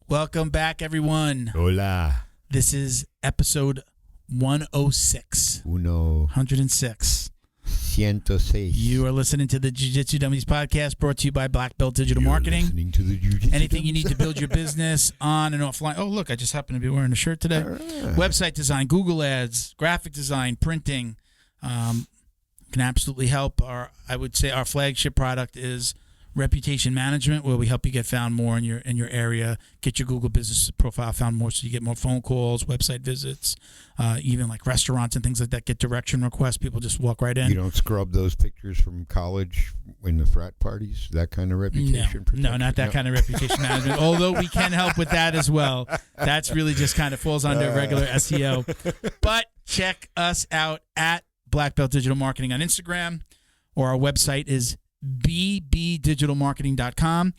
Welcome back, everyone. Hola. This is episode 106. 106. 106. You are listening to the Jiu-Jitsu Dummies podcast, brought to you by Black Belt Digital Marketing. Listening to the Jiu-Jitsu Anything you Dummies. need to build your business on and offline. Oh, look, I just happen to be wearing a shirt today. Website design, Google Ads, graphic design, printing can absolutely help. I would say our flagship product is reputation management, where we help you get found more in your area, get your Google business profile found more, so you get more phone calls, website visits, even like restaurants and things like that get direction requests. People just walk right in. You don't scrub those pictures from college in the frat parties, that kind of reputation protection? No, not that kind of reputation management, although we can help with that as well. That's really just kind of falls under regular SEO. But check us out at Black Belt Digital Marketing on Instagram, or our website is bbdigitalmarketing.com.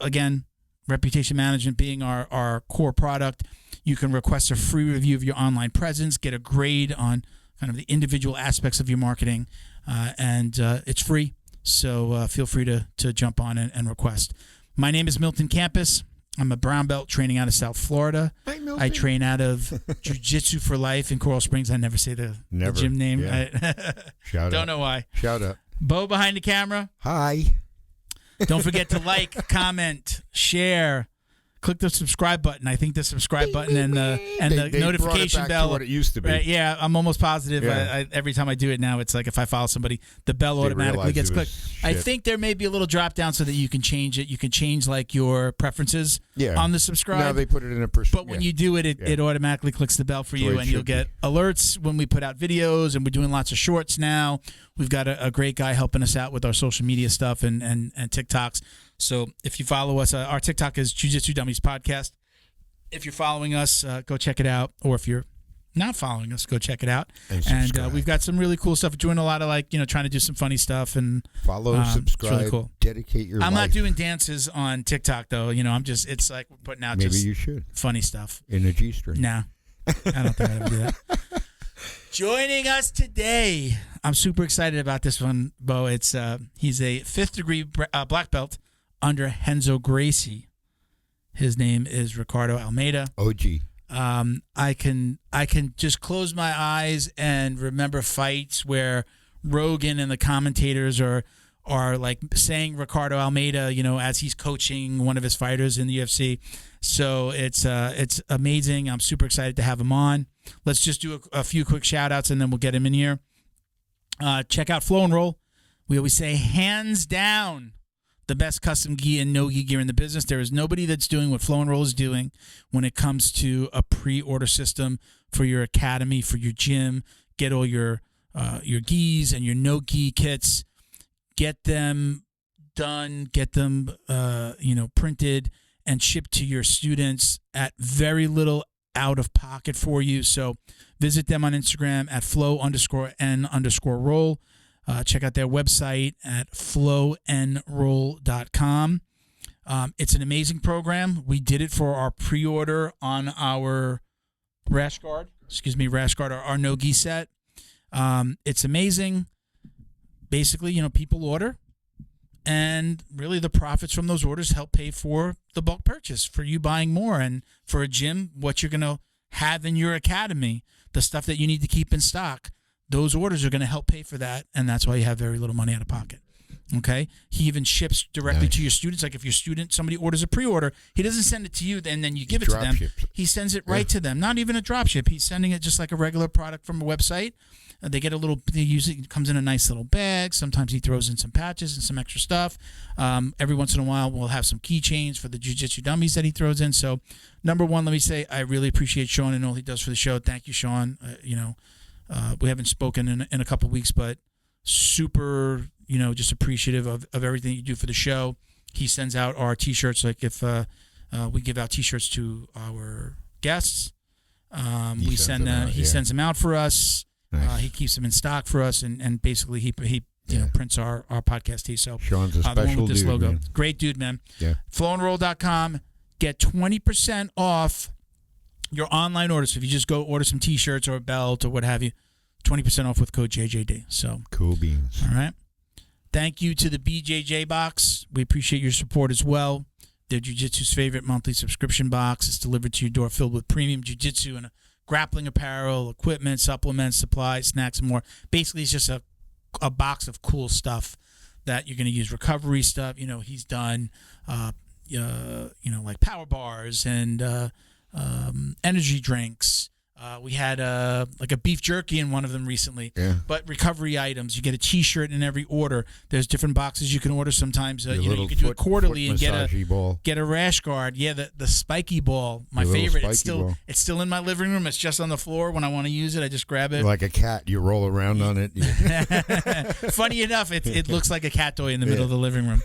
Again, reputation management being our core product. You can request a free review of your online presence, get a grade on kind of the individual aspects of your marketing, and it's free. So feel free to jump on and request. My name is Milton Campus. I'm a brown belt training out of South Florida. Hi, Milton. I train out of Jiu-Jitsu for Life in Coral Springs. I never say the gym name. Yeah. Shout Don't out. know why. Shout out. Bo behind the camera. Hi. Don't forget to like, comment, share, click the subscribe button. I think the subscribe button and the They notification brought it back bell. to what it used to be. Right, yeah, I'm almost positive. Yeah. Every time I do it now, it's like if I follow somebody, the bell They automatically realized gets it was clicked. I shit. think there may be a little drop down so that you can change it. You can change like your preferences on the subscribe. Now they put it in a But when you do it, it automatically clicks the bell for That's the you, way it and you'll should get alerts when we put out videos, and we're doing lots of shorts now. We've got a great guy helping us out with our social media stuff and TikToks. So if you follow us, our TikTok is Jiu-Jitsu Dummies Podcast. If you're following us, go check it out. Or if you're not following us, go check it out. And we've got some really cool stuff. We're doing a lot of trying to do some funny stuff and follow, subscribe, it's really cool. Dedicate your I'm life. not doing dances on TikTok though. It's like we're putting out Maybe just you should. funny stuff. In a G-string. No, I don't think I would do that. Joining us today, I'm super excited about this one, Bo. He's a 5th degree black belt under Renzo Gracie. His name is Ricardo Almeida. OG. I can just close my eyes and remember fights where Rogan and the commentators are like saying Ricardo Almeida, as he's coaching one of his fighters in the UFC. So it's amazing. I'm super excited to have him on. Let's just do a few quick shout outs and then we'll get him in here. Check out Flow and Roll. We always say hands down the best custom gi and no-gi gear in the business. There is nobody that's doing what Flow and Roll is doing when it comes to a pre-order system for your academy, for your gym. Get all your gis and your no-gi kits. Get them done. Get them printed and shipped to your students at very little out of pocket for you. So visit them on Instagram at flow_n_roll. Check out their website at flowandroll.com. It's an amazing program. We did it for our pre-order on our rash guard, our no-gi set. It's amazing. Basically, people order, and really the profits from those orders help pay for the bulk purchase, for you buying more, and for a gym, what you're going to have in your academy, the stuff that you need to keep in stock. Those orders are going to help pay for that, and that's why you have very little money out of pocket. Okay? He even ships directly to your students. Like if your student, somebody orders a pre-order, he doesn't send it to you and then you give it to them. He sends it right to them. Not even a drop ship. He's sending it just like a regular product from a website. They get it comes in a nice little bag. Sometimes he throws in some patches and some extra stuff. Every once in a while, we'll have some keychains for the Jiu-Jitsu dummies that he throws in. So, number one, let me say, I really appreciate Sean and all he does for the show. Thank you, Sean. We haven't spoken in a couple of weeks, but super, just appreciative of everything you do for the show. He sends out our T-shirts. Like if we give out T-shirts to our guests, he sends them out for us. Nice. He keeps them in stock for us, and basically he prints our podcast tee. So Sean's a special the one with this dude, logo. man. Great dude, man. Yeah. Flowandroll.com. Get 20% off your online orders. If you just go order some T-shirts or a belt or what have you, 20% off with code JJD. So cool beans. All right. Thank you to the BJJ Box. We appreciate your support as well. They're Jiu-Jitsu's favorite monthly subscription box. It's delivered to your door filled with premium Jiu-Jitsu and grappling apparel, equipment, supplements, supplies, snacks, and more. Basically, it's just a box of cool stuff that you're going to use. Recovery stuff. He's done, like power bars and energy drinks. We had a beef jerky in one of them recently. Yeah. But recovery items, you get a T-shirt in every order. There's different boxes you can order. Sometimes you can do it quarterly and get a rash guard. Yeah, the spiky ball, my favorite. It's still in my living room. It's just on the floor. When I want to use it, I just grab it. Like a cat, you roll around on it. Funny enough, it looks like a cat toy in the middle of the living room.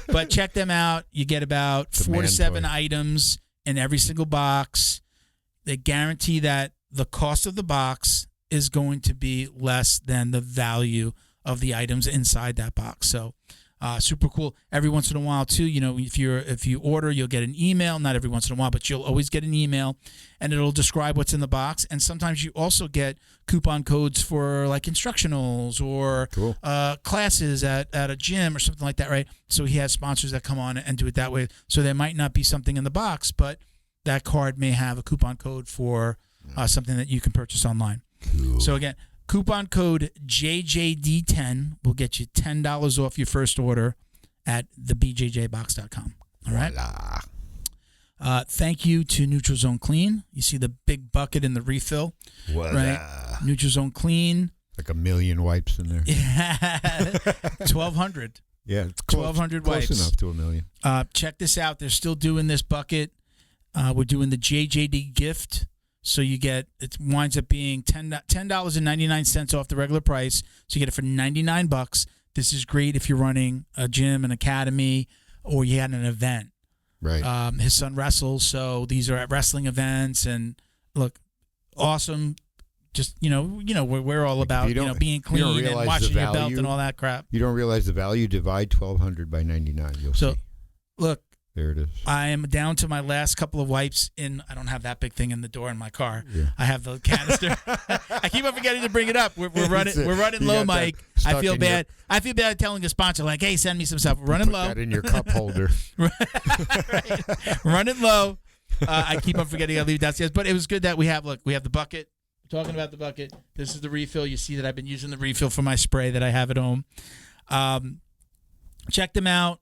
But check them out. You get about 4 to 7 items in every single box. They guarantee that the cost of the box is going to be less than the value of the items inside that box. So super cool. Every once in a while too, if you order, you'll get an email. Not every once in a while, but you'll always get an email, and it'll describe what's in the box. And sometimes you also get coupon codes for like instructionals or classes at a gym or something like that, right? So he has sponsors that come on and do it that way. So there might not be something in the box, but that card may have a coupon code for something that you can purchase online. Cool. So again, coupon code JJD10 will get you $10 off your first order at thebjjbox.com. All right. Thank you to Neutral Zone Clean. You see the big bucket in the refill, right? Neutral Zone Clean. Like 1 million wipes in there. Yeah, 1,200. Yeah, it's close, 1,200 wipes. Close enough to 1 million. Check this out. They're still doing this bucket. We're doing the JJD gift. So it winds up being $10.99 off the regular price. So you get it for $99. This is great if you're running a gym, an academy, or you had an event. Right. His son wrestles, so these are at wrestling events. And look, awesome. Just we're all about being clean and watching your belt and all that crap. You don't realize the value. Divide 1,200 by 99. You'll see. Look. There it is. I am down to my last couple of wipes I don't have that big thing in the door in my car. Yeah. I have the canister. I keep on forgetting to bring it up. We're running low, Mike. I feel bad. I feel bad telling a sponsor like, "Hey, send me some stuff." We're running low. Put that in your cup holder. Right. Running low. I keep on forgetting I leave it downstairs, but it was good that we have the bucket. We're talking about the bucket. This is the refill. You see that I've been using the refill for my spray that I have at home. Check them out.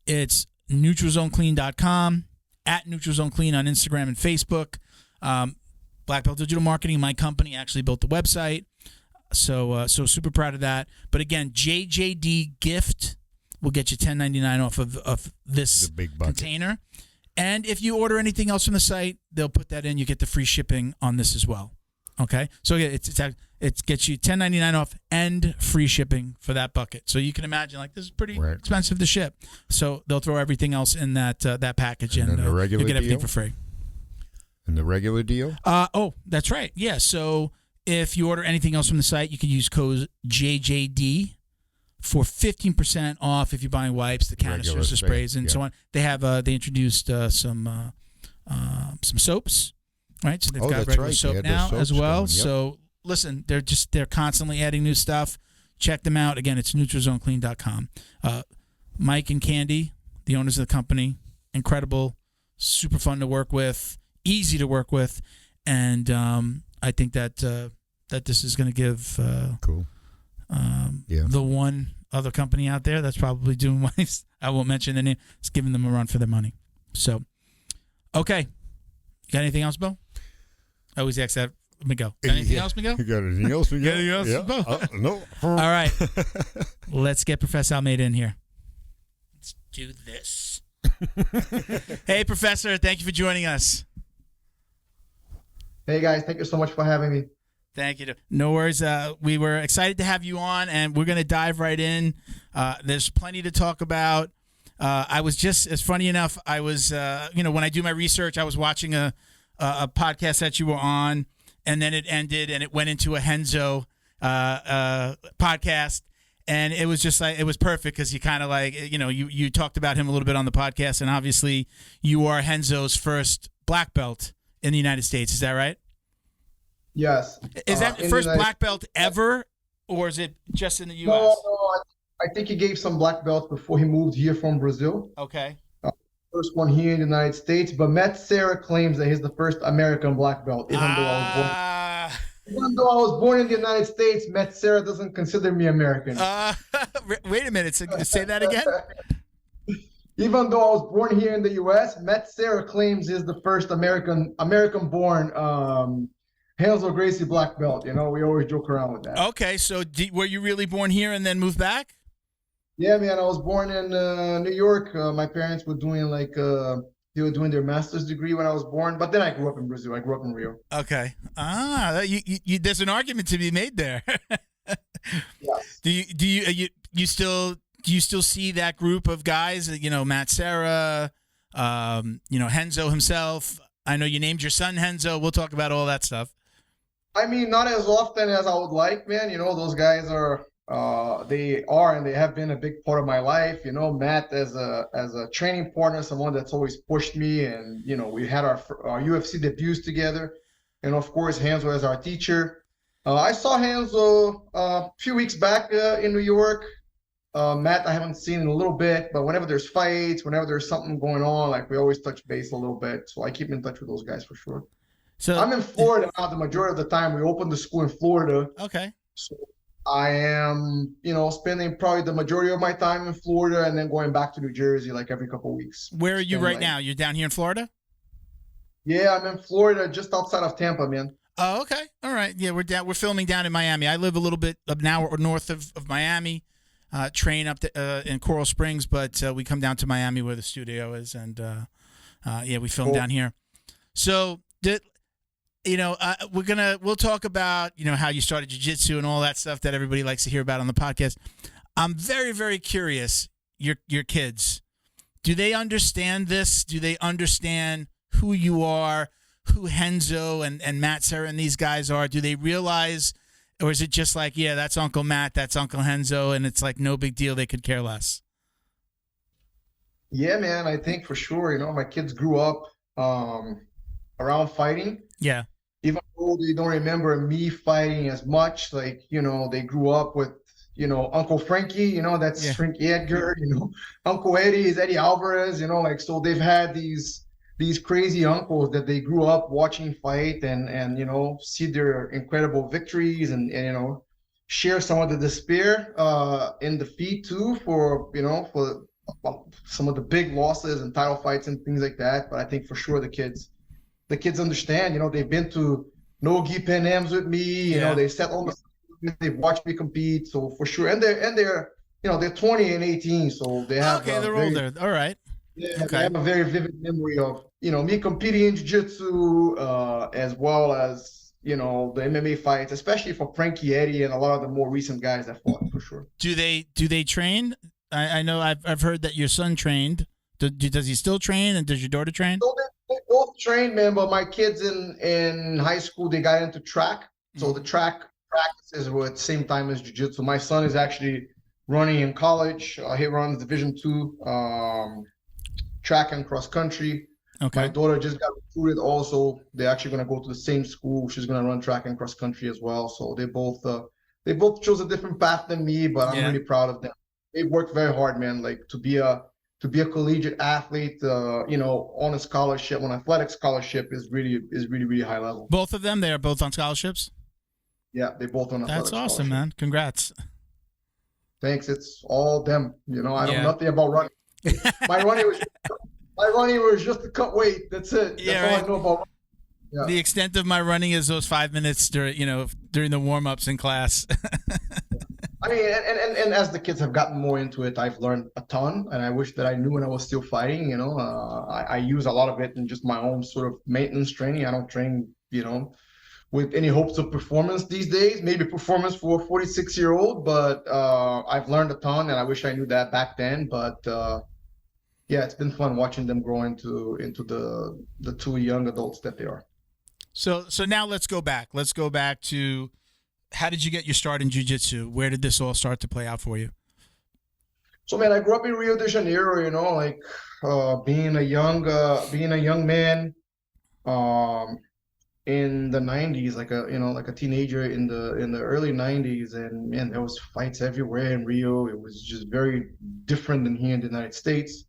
It's NeutralZoneClean.com, at NeutralZoneClean on Instagram and Facebook. Black Belt Digital Marketing, my company, actually built the website. So super proud of that. But again, JJD Gift will get you $10.99 off of this big bucket container. And if you order anything else from the site, they'll put that in. You get the free shipping on this as well. Okay, so it gets you $10.99 off and free shipping for that bucket. So you can imagine, this is pretty expensive to ship. So they'll throw everything else in that package, and the regular you get everything deal? for free. And the regular deal? That's right. Yeah. So if you order anything else from the site, you can use code JJD for 15% off if you're buying wipes, the canisters, the sprays, and so on. They have they introduced some soaps. Right, so they've got regular soap now as well. Yep. So listen, they're constantly adding new stuff. Check them out. Again, it's NeutralZoneClean.com. Mike and Candy, the owners of the company, incredible, super fun to work with, easy to work with, and I think that this is going to give the one other company out there that's probably doing wipes. I won't mention the name. It's giving them a run for their money. So, okay. You got anything else, Bill? I always ask that. Miguel. Got anything else, Miguel? You got anything else, Miguel? Anything else, yeah. No. All right. Let's get Professor Almeida in here. Let's do this. Hey, Professor. Thank you for joining us. Hey, guys. Thank you so much for having me. Thank you. No worries. We were excited to have you on, and we're going to dive right in. There's plenty to talk about. I was just, as funny enough, I was, when I do my research, I was watching a podcast that you were on, and then it ended, and it went into a Renzo podcast, and it was just it was perfect because you kind of you talked about him a little bit on the podcast, and obviously you are Renzo's first black belt in the United States. Is that right? Yes. Is that first black belt ever, or is it just in the U.S.? No, I think he gave some black belts before he moved here from Brazil. Okay. first one here in the United States, but Matt Serra claims that he's the first American black belt, even though I was born in the United States, Matt Serra doesn't consider me American. Wait a minute. Say that again. Even though I was born here in the U.S., Matt Serra claims he's the first American-born Renzo Gracie black belt. You know, we always joke around with that. Okay, so were you really born here and then moved back? Yeah, man. I was born in New York. My parents were doing they were doing their master's degree when I was born, but then I grew up in Brazil. I grew up in Rio. Okay. There's an argument to be made there. Yes. Do you still see that group of guys? You know, Matt Serra, Renzo himself. I know you named your son Renzo. We'll talk about all that stuff. I mean, not as often as I would like, man. You know, those guys are and they have been a big part of my life. You know, Matt as a training partner, someone that's always pushed me, and you know, we had our UFC debuts together, and of course, Renzo as our teacher. I saw Renzo a few weeks back in New York. Matt, I haven't seen in a little bit, but whenever there's fights, whenever there's something going on, like we always touch base a little bit. So I keep in touch with those guys for sure. So I'm in Florida now. The majority of the time, we opened the school in Florida. Okay. So I am, spending probably the majority of my time in Florida and then going back to New Jersey like every couple of weeks. Where are you right now? You're down here in Florida? Yeah, I'm in Florida, just outside of Tampa, man. Oh, okay. All right. Yeah, we're filming down in Miami. I live a little bit an hour north of Miami. Train up in Coral Springs, but we come down to Miami where the studio is, and we film down here. So we'll talk about how you started jiu-jitsu and all that stuff that everybody likes to hear about on the podcast. I'm very, very curious. Your kids, do they understand this? Do they understand who you are, who Renzo and Matt Serra and these guys are? Do they realize? Or is it just like, yeah, that's Uncle Matt, that's Uncle Renzo, and it's like no big deal, they could care less? Yeah, man, I think for sure. My kids grew up around fighting. Yeah. Even though they don't remember me fighting as much, they grew up with, Uncle Frankie, that's Frankie Edgar, Uncle Eddie is Eddie Alvarez, so they've had these crazy uncles that they grew up watching fight and see their incredible victories and share some of the despair in defeat too for some of the big losses and title fights and things like that. But I think for sure the kids understand, they've been to no gi Pan Ams with me, they sat on they've watched me compete. So for sure. And they're 20 and 18. So they have, they're older. All right. Yeah, okay. I have a very vivid memory of, me competing in jiu-jitsu as well as, the MMA fights, especially for Frankie Edgar and a lot of the more recent guys that fought for sure. Do they train? I know I've heard that your son trained. Does he still train, and does your daughter train? So they both train, man, but my kids in high school, they got into track. Mm-hmm. So the track practices were at the same time as jiu-jitsu. My son is actually running in college. He runs Division II. Track and cross country. Okay. My daughter just got recruited also. They're actually going to go to the same school. She's going to run track and cross country as well. So they both chose a different path than me, but I'm really proud of them. They worked very hard, man. Like to be a collegiate athlete, on a scholarship, on athletic scholarship is really, really high level. Both of them, they are both on scholarships? Yeah, they both on athletic. That's awesome, man. Congrats. Thanks. It's all them. I know nothing about running. My running was just to cut weight. That's it. That's all I know about. Yeah. The extent of my running is those 5 minutes during the warm-ups in class. I mean, and as the kids have gotten more into it, I've learned a ton, and I wish that I knew when I was still fighting. I use a lot of it in just my own sort of maintenance training. I don't train, with any hopes of performance these days. Maybe performance for a 46-year-old, but I've learned a ton, and I wish I knew that back then. But it's been fun watching them grow into the two young adults that they are. So now let's go back. Let's go back to, how did you get your start in jiu-jitsu? Where did this all start to play out for you? So, man, I grew up in Rio de Janeiro. Being a young man. In the 90s, like a teenager in the early 90s, and man, there was fights everywhere in Rio. It was just very different than here in the United States.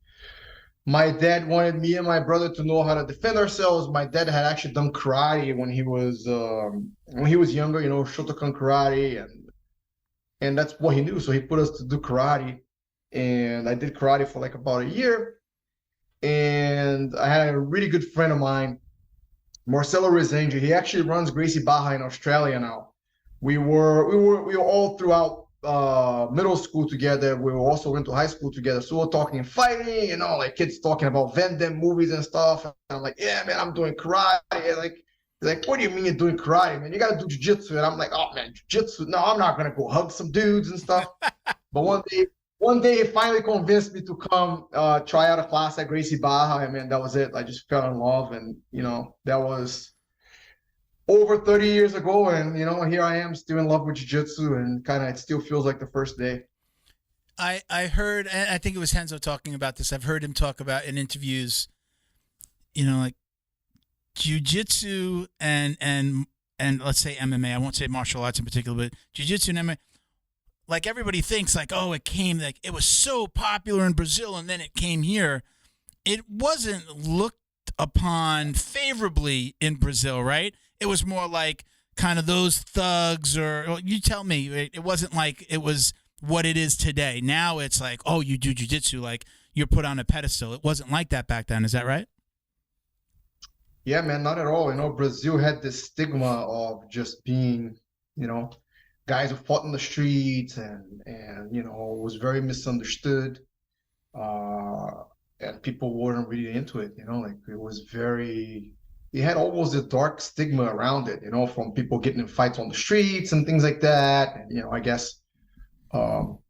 My dad wanted me and my brother to know how to defend ourselves. My dad had actually done karate when he was younger, Shotokan karate, and that's what he knew. So he put us to do karate, and I did karate for like about a year. And I had a really good friend of mine, Marcelo Rezende. He actually runs Gracie Barra in Australia now. We were all throughout middle school together. We also went to high school together. So we're talking fighting, like kids talking about Van Damme movies and stuff. And I'm like, yeah, man, I'm doing karate. And like, what do you mean you're doing karate, man? You got to do jiu-jitsu. And I'm like, oh, man, jiu-jitsu? No, I'm not going to go hug some dudes and stuff. But one day he finally convinced me to come try out a class at Gracie Barra. And man, that was it. I just fell in love. And, that was over 30 years ago. And, here I am still in love with jiu-jitsu, and kind of it still feels like the first day. I heard, and I think it was Renzo talking about this. I've heard him talk about in interviews, like jiu-jitsu and let's say MMA. I won't say martial arts in particular, but jiu-jitsu and MMA. Like everybody thinks like, oh, it was so popular in Brazil and then it came here. It wasn't looked upon favorably in Brazil, right? It was more like kind of those thugs, or you tell me, it wasn't like it was what it is today. Now it's like, oh, you do jiu-jitsu, like you're put on a pedestal. It wasn't like that back then. Is that right? Yeah, man, not at all. Brazil had this stigma of just being, guys who fought in the streets and was very misunderstood. And people weren't really into it, like it was it had almost a dark stigma around it, from people getting in fights on the streets and things like that. And, I guess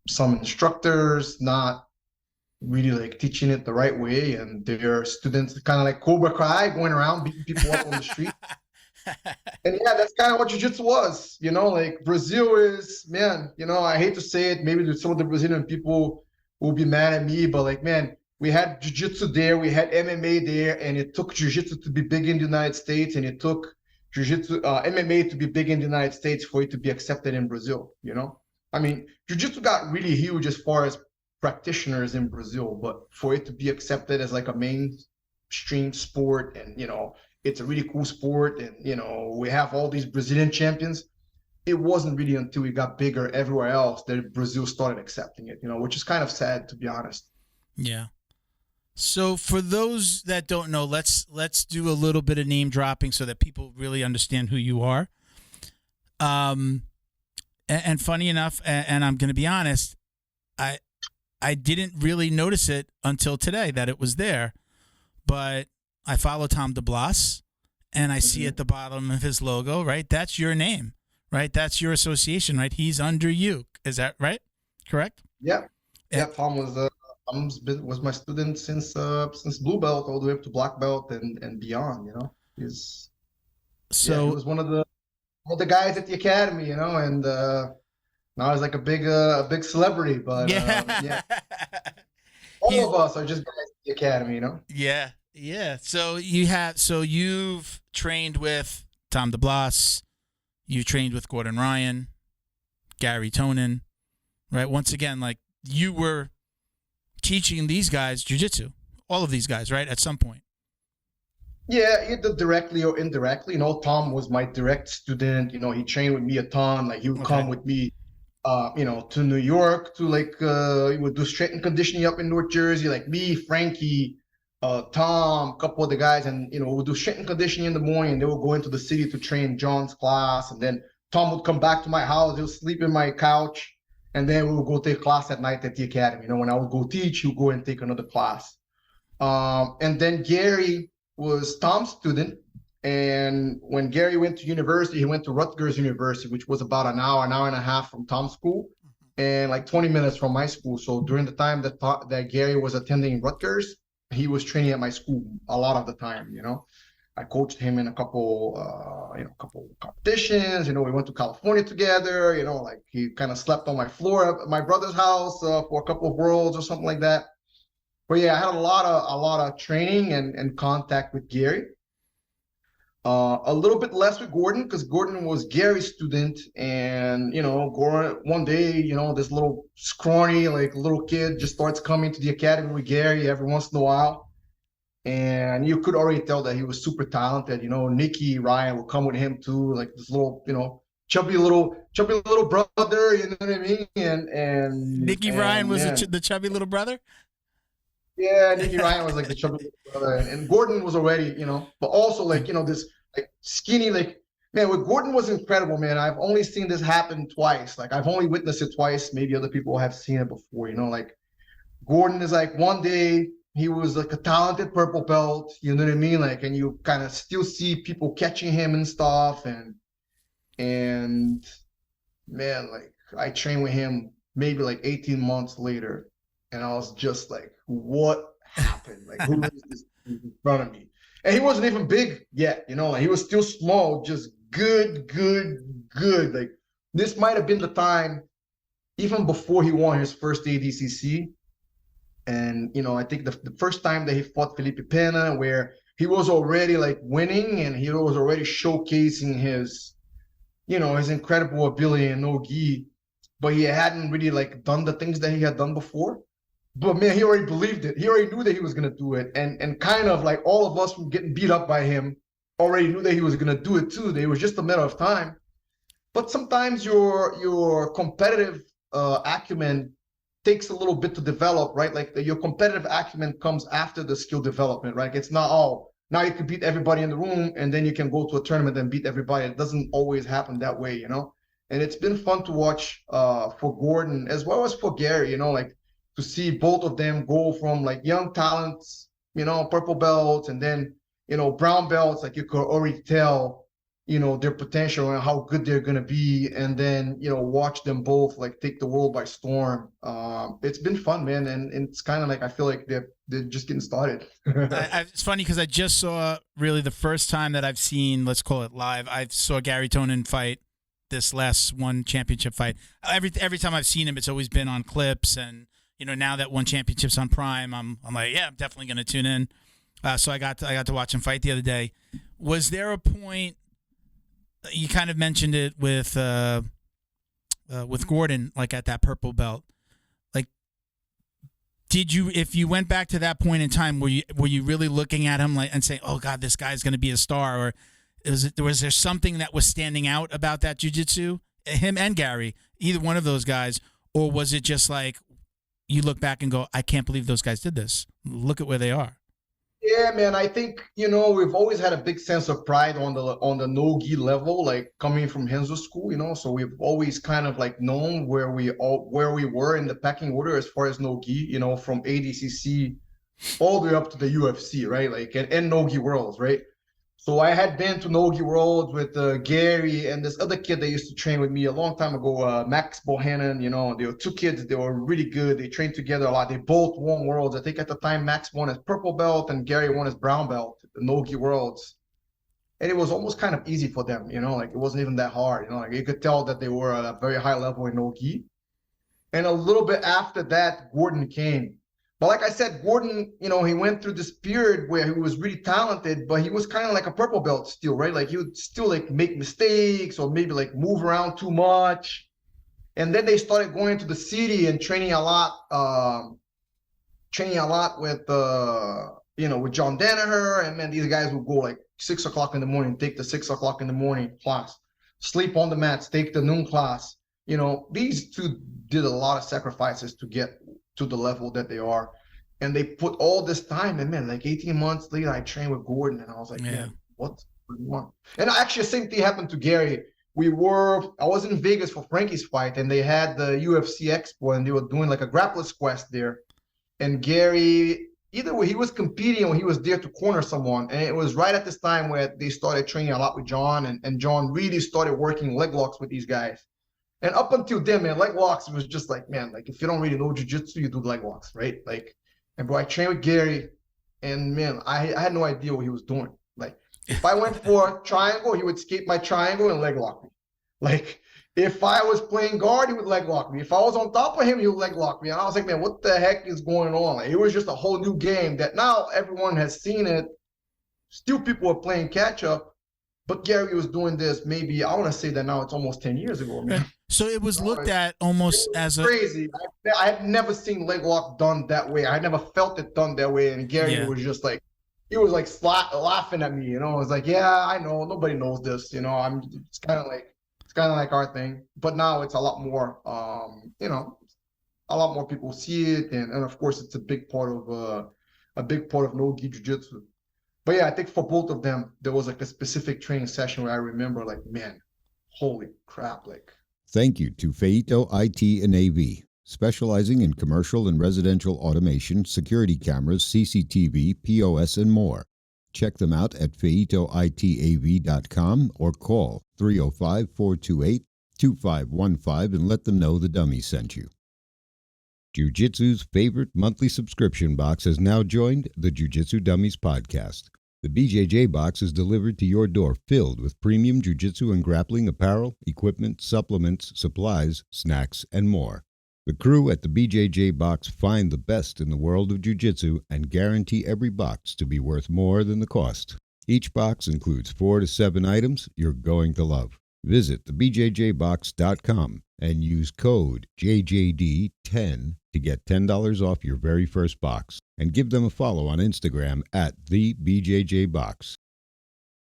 some instructors not really like teaching it the right way, and their students kind of like Cobra Kai going around beating people up on the street. And yeah, that's kind of what jiu-jitsu was, like Brazil is, man, I hate to say it, maybe some of the Brazilian people will be mad at me, but like, man, we had jiu-jitsu there, we had MMA there, and it took jiu-jitsu to be big in the United States, and it took jiu-jitsu, MMA to be big in the United States for it to be accepted in Brazil, I mean, jiu-jitsu got really huge as far as practitioners in Brazil, but for it to be accepted as like a mainstream sport, and, it's a really cool sport, and, we have all these Brazilian champions. It wasn't really until we got bigger everywhere else that Brazil started accepting it, which is kind of sad, to be honest. Yeah. So for those that don't know, let's do a little bit of name dropping so that people really understand who you are. And funny enough, and I'm going to be honest, I didn't really notice it until today that it was there, but I follow Tom DeBlas, and I see at the bottom of his logo, right? That's your name, right? That's your association, right? He's under you. Is that right? Correct? Yeah. Yeah. Tom was my student since blue belt all the way up to black belt and beyond. He was one of the guys at the academy. And now he's like a big celebrity. But yeah, all of us are just guys at the academy. Yeah, yeah. So you've trained with Tom DeBlas, you trained with Gordon Ryan, Gary Tonin, right? Once again, like you were teaching these guys jiu-jitsu, all of these guys, right, at some point. Yeah, either directly or indirectly. Tom was my direct student. He trained with me a ton. Like he would come with me, to New York to he would do strength and conditioning up in North Jersey. Like me, Frankie, Tom, a couple of the guys, and we would do strength and conditioning in the morning. And they would go into the city to train John's class, and then Tom would come back to my house. He would sleep in my couch. And then we would go take class at night at the academy. When I would go teach, he would go and take another class. And then Gary was Tom's student. And when Gary went to university, he went to Rutgers University, which was about an hour and a half from Tom's school, and like 20 minutes from my school. So during the time that Gary was attending Rutgers, he was training at my school a lot of the time. I coached him in a couple competitions. We went to California together. Like he kind of slept on my floor at my brother's house for a couple of worlds or something like that. But yeah, I had a lot of training and contact with Gary. A little bit less with Gordon because Gordon was Gary's student, and Gordon one day, this little scrawny like little kid just starts coming to the academy with Gary every once in a while, and you could already tell that he was super talented. Nicky Ryan would come with him too, like this little chubby little brother. You know what I mean? Nicky Ryan was the chubby little brother. Yeah, Nicky Ryan was like the chubby brother, and Gordon was already, but also like, this like skinny, like, man, what Gordon was incredible, man. I've only seen this happen twice. Like I've only witnessed it twice. Maybe other people have seen it before, like Gordon is like one day he was like a talented purple belt, you know what I mean? Like, and you kind of still see people catching him and stuff. And man, like I trained with him maybe like 18 months later. And I was just like, what happened? Like, who is this in front of me? And he wasn't even big yet, like he was still small, just good. Like this might have been the time, even before he won his first ADCC. And, I think the first time that he fought Felipe Pena, where he was already like winning and he was already showcasing his, his incredible ability in no-gi, but he hadn't really like done the things that he had done before. But man, he already believed it. He already knew that he was gonna do it, and kind of like all of us from getting beat up by him already knew that he was gonna do it too. It was just a matter of time. But sometimes your competitive acumen takes a little bit to develop, right? Like your competitive acumen comes after the skill development, right? It's not all now you can beat everybody in the room and then you can go to a tournament and beat everybody. It doesn't always happen that way, And it's been fun to watch for Gordon as well as for Gary, like to see both of them go from like young talents, purple belts, and then, brown belts, like you could already tell, their potential and how good they're going to be. And then, watch them both like take the world by storm. It's been fun, man. And it's kind of like, I feel like they're just getting started. It's funny because I just saw really the first time that I've seen, let's call it live, I saw Gary Tonin fight this last one championship fight. Every time I've seen him, it's always been on clips, and now that one championship's on Prime, I'm like, yeah, I'm definitely going to tune in. So I got to watch him fight the other day. Was there a point, you kind of mentioned it with Gordon, like at that purple belt, like if you went back to that point in time, were you really looking at him like and saying, oh God, this guy's going to be a star, or was there something that was standing out about that jiu-jitsu, him and Gary, either one of those guys, or was it just like you look back and go, I can't believe those guys did this. Look at where they are. Yeah, man. I think, we've always had a big sense of pride on the no-gi level, like coming from Renzo school, so we've always kind of like known where we were in the pecking order as far as no-gi, from ADCC all the way up to the UFC, right? Like, and no-gi worlds, right? So I had been to no-gi worlds with Gary and this other kid that used to train with me a long time ago, Max Bohannon. They were two kids. They were really good. They trained together a lot. They both won worlds. I think at the time Max won his purple belt and Gary won his brown belt, the no-gi worlds. And it was almost kind of easy for them, like it wasn't even that hard. Like you could tell that they were at a very high level in no-gi. And a little bit after that, Gordon came. But like I said, Gordon, he went through this period where he was really talented, but he was kind of like a purple belt still, right? Like he would still like make mistakes or maybe like move around too much. And then they started going to the city and training a lot with, with John Danaher. And then these guys would go like 6 o'clock in the morning, take the 6 o'clock in the morning class, sleep on the mats, take the noon class. These two did a lot of sacrifices to get to the level that they are, and they put all this time. And man, like 18 months later, I trained with Gordon, and I was like, man, what do you want? And actually, the same thing happened to Gary. I was in Vegas for Frankie's fight, and they had the UFC Expo, and they were doing like a grappler's quest there. And Gary, either way, he was competing or he was there to corner someone. And it was right at this time where they started training a lot with John, and John really started working leg locks with these guys. And up until then, man, leg locks was just like, man, like if you don't really know jiu-jitsu, you do leg locks, right? Like, and bro, I trained with Gary, and man, I had no idea what he was doing. Like, if I went for a triangle, he would escape my triangle and leg lock me. Like, if I was playing guard, he would leg lock me. If I was on top of him, he would leg lock me. And I was like, man, what the heck is going on? Like, it was just a whole new game that now everyone has seen it. Still, people are playing catch up. But Gary was doing this maybe, I want to say that now it's almost 10 years ago, man. So it was looked at almost as a crazy. I had never seen leg lock done that way. I had never felt it done that way. And Gary was just like, he was like laughing at me, you know. I was like, yeah, I know, nobody knows this, you know. It's kind of like our thing. But now it's a lot more, you know, a lot more people see it, and of course it's a big part of no-gi jiu-jitsu. But yeah, I think for both of them, there was like a specific training session where I remember like, man, holy crap, like. Thank you to Feito IT and AV, specializing in commercial and residential automation, security cameras, CCTV, POS, and more. Check them out at feitoitav.com or call 305-428-2515 and let them know the dummy sent you. Jiu-Jitsu's favorite monthly subscription box has now joined the Jiu-Jitsu Dummies podcast. The BJJ box is delivered to your door filled with premium jiu-jitsu and grappling apparel, equipment, supplements, supplies, snacks, and more. The crew at the BJJ box find the best in the world of jiu-jitsu and guarantee every box to be worth more than the cost. Each box includes 4 to 7 items you're going to love. Visit thebjjbox.com and use code JJD10 to get $10 off your very first box. And give them a follow on Instagram at TheBJJBox.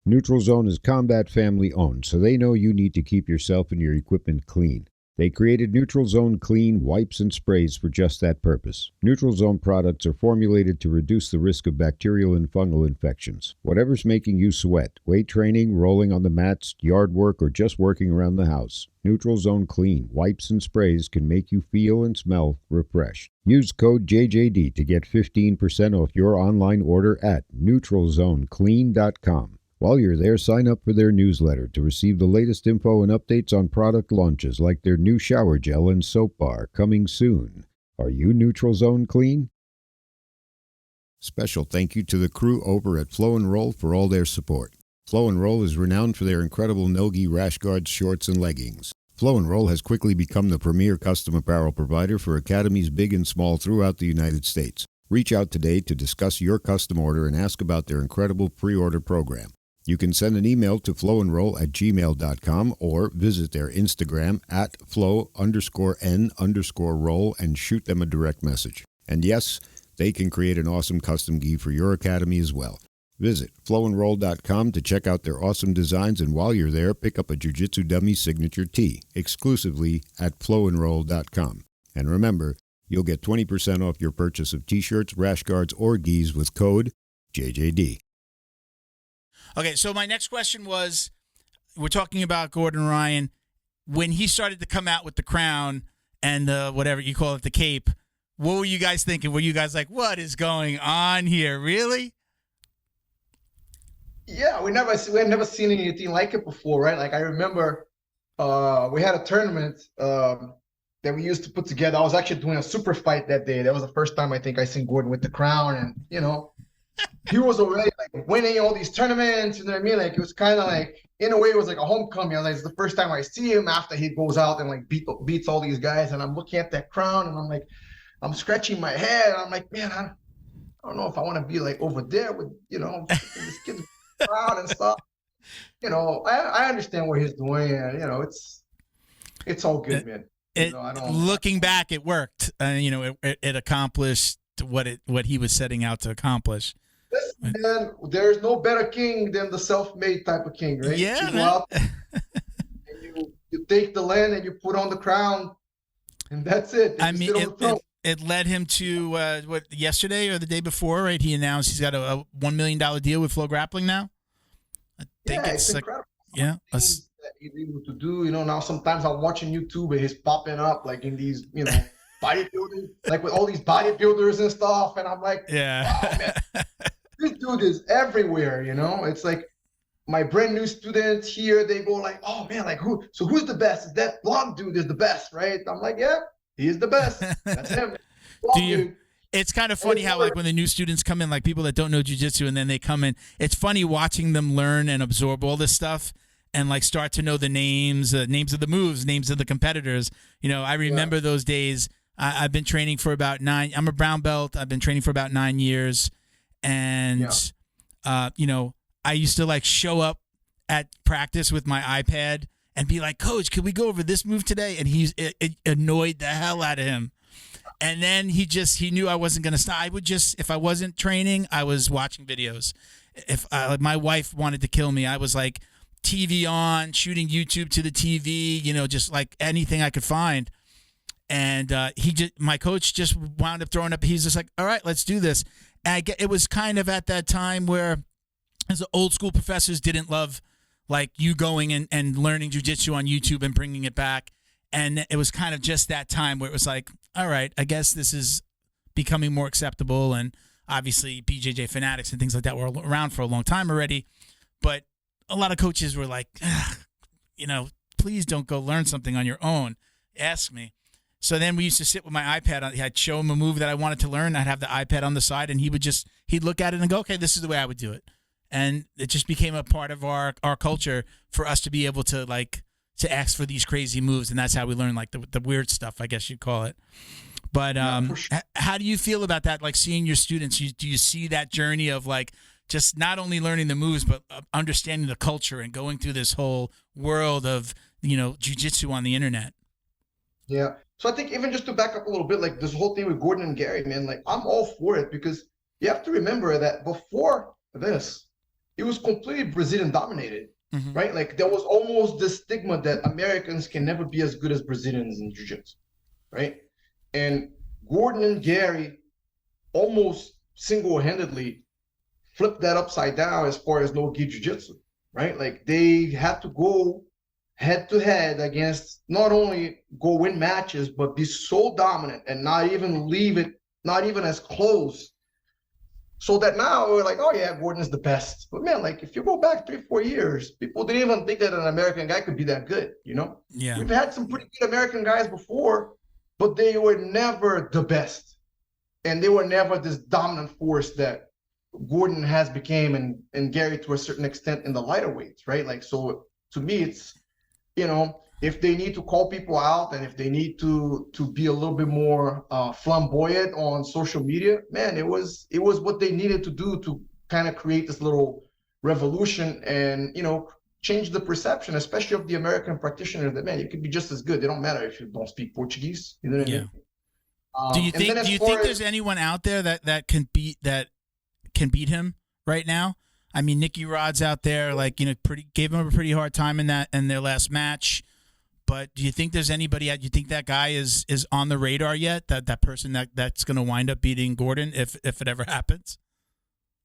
Neutral Zone is combat family owned, so they know you need to keep yourself and your equipment clean. They created Neutral Zone Clean wipes and sprays for just that purpose. Neutral Zone products are formulated to reduce the risk of bacterial and fungal infections. Whatever's making you sweat, weight training, rolling on the mats, yard work, or just working around the house, Neutral Zone Clean wipes and sprays can make you feel and smell refreshed. Use code JJD to get 15% off your online order at neutralzoneclean.com. While you're there, sign up for their newsletter to receive the latest info and updates on product launches like their new shower gel and soap bar coming soon. Are you Neutral Zone Clean? Special thank you to the crew over at Flow and Roll for all their support. Flow and Roll is renowned for their incredible no-gi rash guards, shorts, and leggings. Flow and Roll has quickly become the premier custom apparel provider for academies big and small throughout the United States. Reach out today to discuss your custom order and ask about their incredible pre-order program. You can send an email to flowandroll@gmail.com or visit their Instagram at flow_n_roll and shoot them a direct message. And yes, they can create an awesome custom gi for your academy as well. Visit flowandroll.com to check out their awesome designs, and while you're there, pick up a Jiu-Jitsu Dummy signature tee exclusively at flowandroll.com. And remember, you'll get 20% off your purchase of t-shirts, rash guards, or gis with code JJD. Okay, so my next question was, we're talking about Gordon Ryan. When he started to come out with the crown and whatever you call it, the cape, what were you guys thinking? Were you guys like, what is going on here? Really? Yeah, we had never seen anything like it before, right? Like I remember we had a tournament that we used to put together. I was actually doing a super fight that day. That was the first time I think I seen Gordon with the crown, and you know, he was already like winning all these tournaments. You know what I mean? Like it was kind of like, in a way, it was like a homecoming. I was like, it's the first time I see him after he goes out and like beats all these guys. And I'm looking at that crown, and I'm like, I'm scratching my head. I'm like, man, I don't know if I want to be like over there with, you know, this kid's crown and stuff. You know, I understand what he's doing, and you know, it's all good, man. Looking back, it worked. You know, it accomplished what he was setting out to accomplish. Listen, man, there's no better king than the self-made type of king, right? Yeah, you go out and you take the land and you put on the crown, and that's it. I mean, it led him to what, yesterday or the day before, right? He announced he's got a $1 million deal with Flow Grappling now. I think it's incredible. Yeah, things that he's able to do. You know, now sometimes I'm watching YouTube and he's popping up like in these, you know, bodybuilding, like with all these bodybuilders and stuff, and I'm like, yeah, wow, man, this dude is everywhere. You know, it's like my brand new students here, they go like, oh man, like who's the best? That blonde dude is the best, right? I'm like, yeah, he is the best. That's him. Dude. It's kind of funny how, like, when the new students come in, like people that don't know jiu-jitsu, and then they come in, it's funny watching them learn and absorb all this stuff and like start to know the names of the moves, names of the competitors. You know, I remember those days. I've been training for about 9. I'm a brown belt. I've been training for about 9 years. And, you know, I used to like show up at practice with my iPad and be like, Coach, could we go over this move today? And it annoyed the hell out of him. And then he knew I wasn't going to stop. I would just, if I wasn't training, I was watching videos. If my wife wanted to kill me, I was like TV on, shooting YouTube to the TV, just like anything I could find. And my coach just wound up throwing up. He's just like, all right, let's do this. And it was kind of at that time where, as the old school professors didn't love like you going and learning jiu-jitsu on YouTube and bringing it back. And it was kind of just that time where it was like, all right, I guess this is becoming more acceptable. And obviously BJJ fanatics and things like that were around for a long time already. But a lot of coaches were like, please don't go learn something on your own. Ask me. So then we used to sit with my iPad. I'd show him a move that I wanted to learn. I'd have the iPad on the side, and he'd look at it and go, okay, this is the way I would do it. And it just became a part of our culture for us to be able to to ask for these crazy moves, and that's how we learn like the weird stuff, I guess you'd call it. But sure. How do you feel about that? Like seeing your students, do you see that journey of like just not only learning the moves, but understanding the culture and going through this whole world of jiu-jitsu on the internet? Yeah. So I think even just to back up a little bit, like this whole thing with Gordon and Gary, man, like I'm all for it because you have to remember that before this, it was completely Brazilian dominated. Mm-hmm. Right? Like there was almost this stigma that Americans can never be as good as Brazilians in jiu-jitsu, right? And Gordon and Gary almost single-handedly flipped that upside down as far as no-gi jiu-jitsu, right? Like they had to go head-to-head against not only go win matches, but be so dominant and not even leave it, not even as close. So that now we're like, oh yeah, Gordon's the best. But man, like if you go back 3-4 years, people didn't even think that an American guy could be that good, Yeah. We've had some pretty good American guys before, but they were never the best. And they were never this dominant force that Gordon has became and Gary to a certain extent in the lighter weights, right? Like, so to me, it's, if they need to call people out and if they need to be a little bit more flamboyant on social media, man, it was what they needed to do to kind of create this little revolution and, change the perception, especially of the American practitioner that, man, you could be just as good. It don't matter if you don't speak Portuguese. You know what I mean? Do you think there's anyone out there that can beat him right now? I mean, Nicky Rod's out there, like, gave him a pretty hard time in their last match. But do you think there's anybody? You think that guy is on the radar yet? That person that's going to wind up beating Gordon if it ever happens?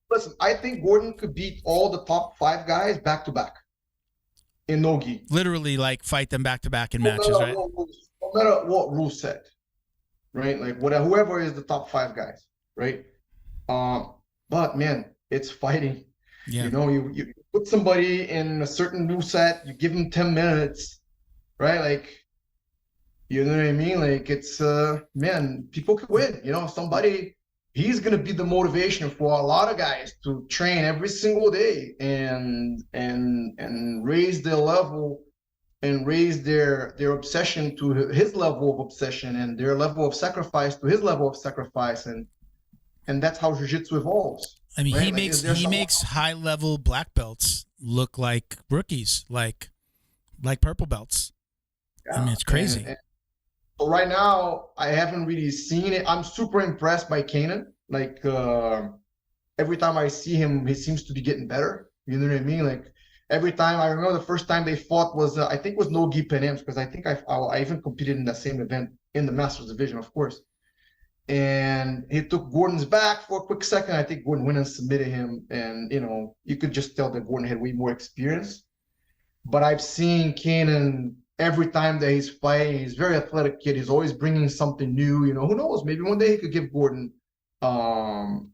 Listen, I think Gordon could beat all the top 5 guys back to back in no-gi. Literally, like fight them back to back in matches, right? No matter what rule set, right? Like whoever is the top 5 guys, right? But man, it's fighting. Yeah. You put somebody in a certain rule set, you give them 10 minutes, right? Like, you know what I mean? Like it's man, people can win. Somebody, he's gonna be the motivation for a lot of guys to train every single day and raise their level and raise their obsession to his level of obsession and their level of sacrifice to his level of sacrifice, and that's how jiu-jitsu evolves. I mean, right? he makes high-level black belts look like rookies, like purple belts. Yeah. I mean, it's crazy. So right now, I haven't really seen it. I'm super impressed by Kanan. Like every time I see him, he seems to be getting better. You know what I mean? Like every time, I remember the first time they fought was I think it was no-gi Pan Ams, because I think I even competed in that same event in the Masters division, of course. And he took Gordon's back for a quick second. I think Gordon went and submitted him. And, you could just tell that Gordon had way more experience. But I've seen Kanan every time that he's fighting. He's a very athletic kid. He's always bringing something new. Who knows? Maybe one day he could give Gordon, like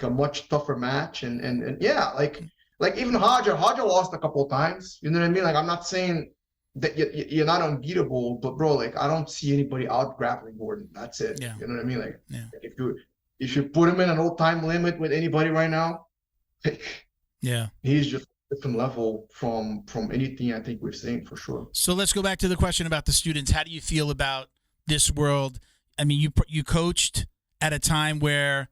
a much tougher match. And yeah, like even Hodger lost a couple of times. You know what I mean? Like, I'm not saying that you're not unbeatable, but bro, like I don't see anybody out grappling Gordon. That's it. Yeah. You know what I mean? Like, yeah. Like if you put him in an old time limit with anybody right now, yeah, he's just a different level from anything I think we've seen for sure. So let's go back to the question about the students. How do you feel about this world? I mean, you coached at a time where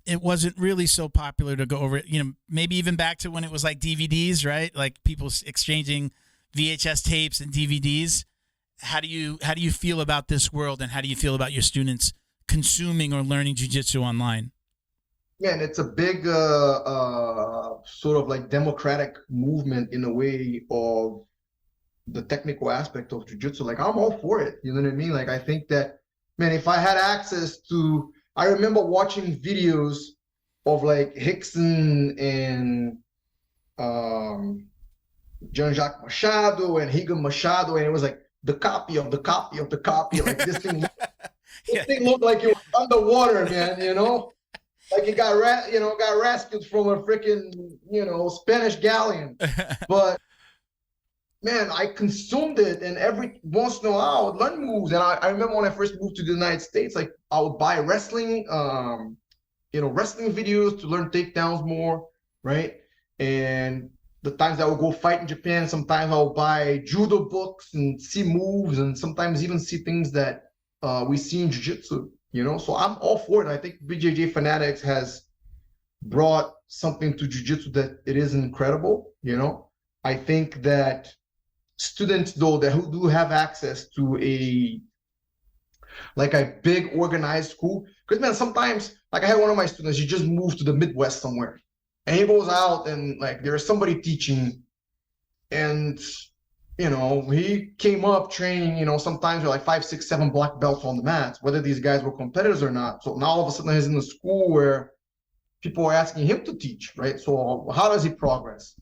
it wasn't really so popular to go over it. You know, maybe even back to when it was like DVDs, right? Like people exchanging VHS tapes and DVDs. How do you feel about this world, and how do you feel about your students consuming or learning jiu-jitsu online? Yeah, and it's a big sort of like democratic movement in a way of the technical aspect of jiu-jitsu. Like, I'm all for it. You know what I mean? Like, I think that, man, if I had access to, I remember watching videos of like Rickson and Jean-Jacques Machado and Rigan Machado, and it was like the copy of the copy of the copy. Like this thing, thing looked like it was underwater, man. You know, like it got rescued from a freaking Spanish galleon. But man, I consumed it, and every once in a while I would learn moves. And I remember when I first moved to the United States, like I would buy wrestling, wrestling videos to learn takedowns more, right? And the times I would go fight in Japan, sometimes I'll buy judo books and see moves, and sometimes even see things that we see in jiu-jitsu, So I'm all for it. I think BJJ Fanatics has brought something to jiu-jitsu that it is incredible, I think that students, though, who do have access to a big organized school, because man, sometimes, like I had one of my students, he just moved to the Midwest somewhere, and he goes out and like there's somebody teaching, and he came up training, sometimes with like 5, 6, 7 black belts on the mats, whether these guys were competitors or not. So now all of a sudden he's in a school where people are asking him to teach, right? So how does he progress,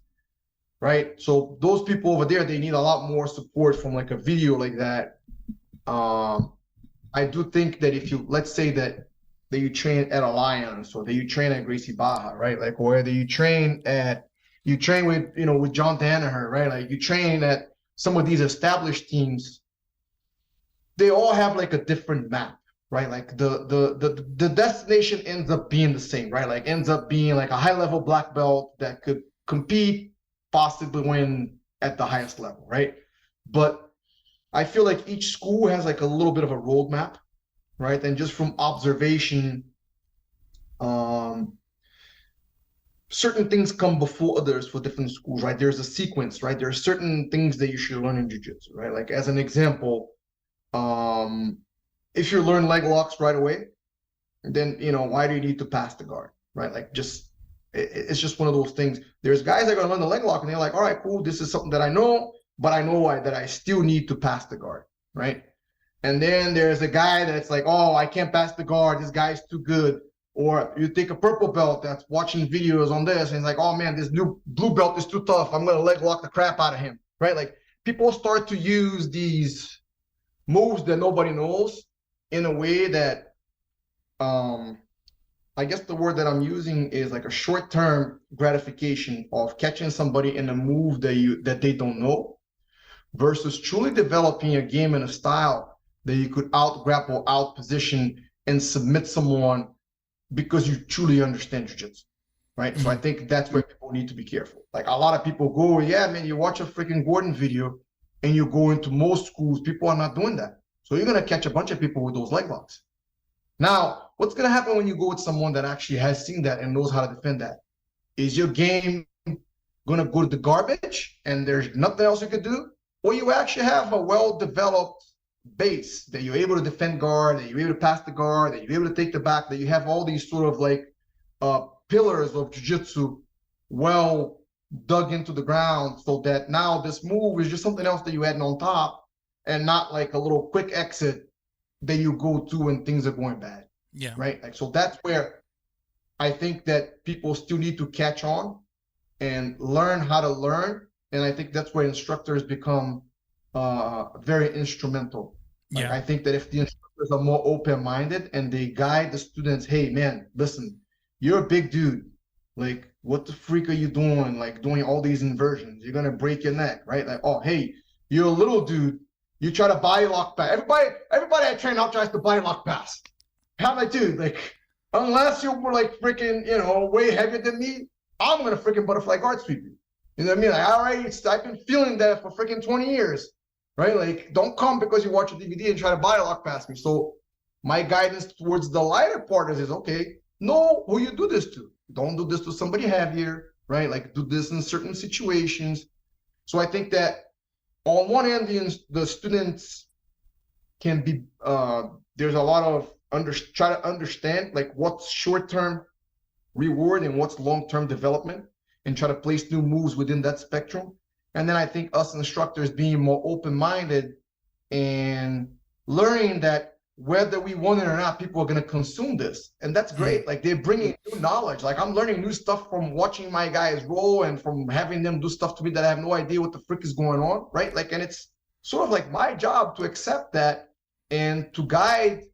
right? So those people over there, they need a lot more support from like a video like that. I do think that if you, let's say that you train at Alliance, or that you train at Gracie Barra, right? Like whether you train with, with John Danaher, right? Like you train at some of these established teams, they all have like a different map, right? Like the destination ends up being the same, right? Like ends up being like a high level black belt that could compete, possibly win at the highest level, right? But I feel like each school has like a little bit of a roadmap, right? And just from observation, certain things come before others for different schools, right? There's a sequence, right? There are certain things that you should learn in jiu-jitsu, right? Like as an example, if you learn leg locks right away, then, why do you need to pass the guard, right? Like it's just one of those things. There's guys that are going to learn the leg lock and they're like, all right, cool. This is something that I know, but I know that I still need to pass the guard, right? And then there's a guy that's like, oh, I can't pass the guard. This guy's too good. Or you take a purple belt that's watching videos on this and it's like, oh man, this new blue belt is too tough. I'm going to leg lock the crap out of him, right? Like people start to use these moves that nobody knows in a way that, I guess the word that I'm using is like a short-term gratification of catching somebody in a move that they don't know, versus truly developing a game and a style that you could out-grapple, out-position, and submit someone because you truly understand jiu-jitsu, right? Mm-hmm. So I think that's where people need to be careful. Like a lot of people go, yeah, man, you watch a freaking Gordon video and you go into most schools, people are not doing that. So you're going to catch a bunch of people with those leg locks. Now, what's going to happen when you go with someone that actually has seen that and knows how to defend that? Is your game going to go to the garbage and there's nothing else you could do? Or you actually have a well-developed base that you're able to defend guard, that you're able to pass the guard, that you're able to take the back, that you have all these sort of like pillars of jiu-jitsu well dug into the ground, so that now this move is just something else that you add on top and not like a little quick exit that you go to when things are going bad. Yeah. Right. Like, so that's where I think that people still need to catch on and learn how to learn. And I think that's where instructors become very instrumental. Like, yeah. I think that if the instructors are more open-minded and they guide the students, hey man, listen, you're a big dude. Like, what the freak are you doing? Like doing all these inversions, you're gonna break your neck, right? Like, oh, hey, you're a little dude. You try to body lock pass. Everybody I train out tries to body lock pass. How am I, dude? Like, unless you were like freaking, way heavier than me, I'm gonna freaking butterfly guard sweep you. You know what I mean? Like, I've been feeling that for freaking 20 years, right? Like, don't come because you watch a DVD and try to body lock past me. So my guidance towards the lighter partners is, okay, know who you do this to. Don't do this to somebody heavier, right? Like do this in certain situations. So I think that on one hand, the students can be, there's a lot of try to understand like what's short-term reward and what's long-term development, and try to place new moves within that spectrum. And then I think us instructors being more open-minded and learning that whether we want it or not, people are going to consume this. And that's great. Like they're bringing new knowledge. Like I'm learning new stuff from watching my guys roll and from having them do stuff to me that I have no idea what the frick is going on, right? Like, and it's sort of like my job to accept that and to guide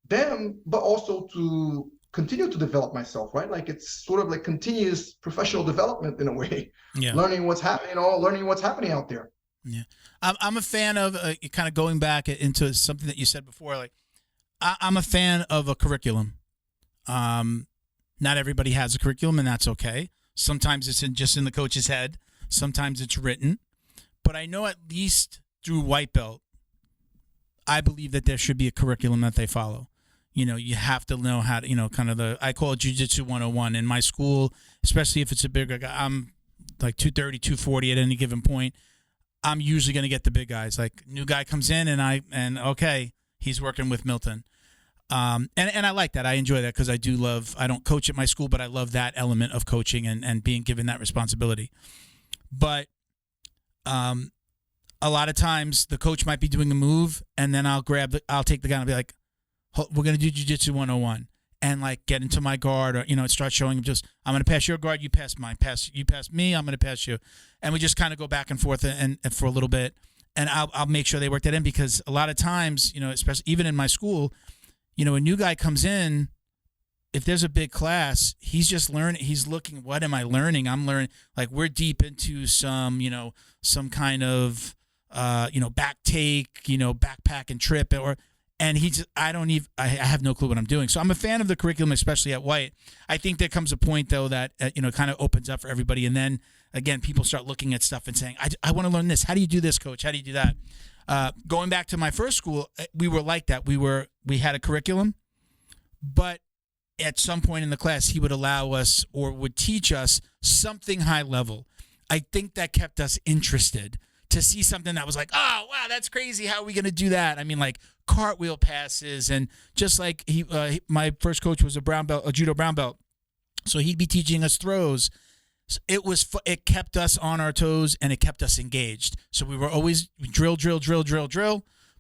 them, but also to continue to develop myself, right? Like it's sort of like continuous professional development in a way. Yeah. Learning what's happening, learning what's happening out there. Yeah. I'm a fan of kind of going back into something that you said before. Like I'm a fan of a curriculum. Not everybody has a curriculum, and that's okay. Sometimes it's just in the coach's head. Sometimes it's written. But I know at least through white belt, I believe that there should be a curriculum that they follow. You know, you have to know how to, kind of I call it Jiu-Jitsu 101. In my school, especially if it's a bigger guy, I'm like 230, 240 at any given point. I'm usually going to get the big guys. Like new guy comes in and okay, he's working with Milton. And I like that. I enjoy that because I don't coach at my school, but I love that element of coaching and being given that responsibility. But a lot of times the coach might be doing a move and then I'll take the guy and I'll be like, we're going to do Jiu-Jitsu 101 and like get into my guard or, start showing him I'm going to pass your guard. You pass mine, you pass me. I'm going to pass you. And we just kind of go back and forth and for a little bit. And I'll make sure they work that in because a lot of times, especially even in my school, a new guy comes in, if there's a big class, he's just learning. He's looking, what am I learning? I'm learning, like we're deep into some kind of, back take, backpack and trip and I have no clue what I'm doing. So I'm a fan of the curriculum, especially at White. I think there comes a point though that, kind of opens up for everybody. And then again, people start looking at stuff and saying, I want to learn this. How do you do this, coach? How do you do that? Going back to my first school, we were like that. We had a curriculum, but at some point in the class, he would allow us or would teach us something high level. I think that kept us interested to see something that was like, oh, wow, that's crazy. How are we going to do that? I mean, like cartwheel passes. And just like my first coach was a judo brown belt. So he'd be teaching us throws. So it kept us on our toes and it kept us engaged. So we were always drill.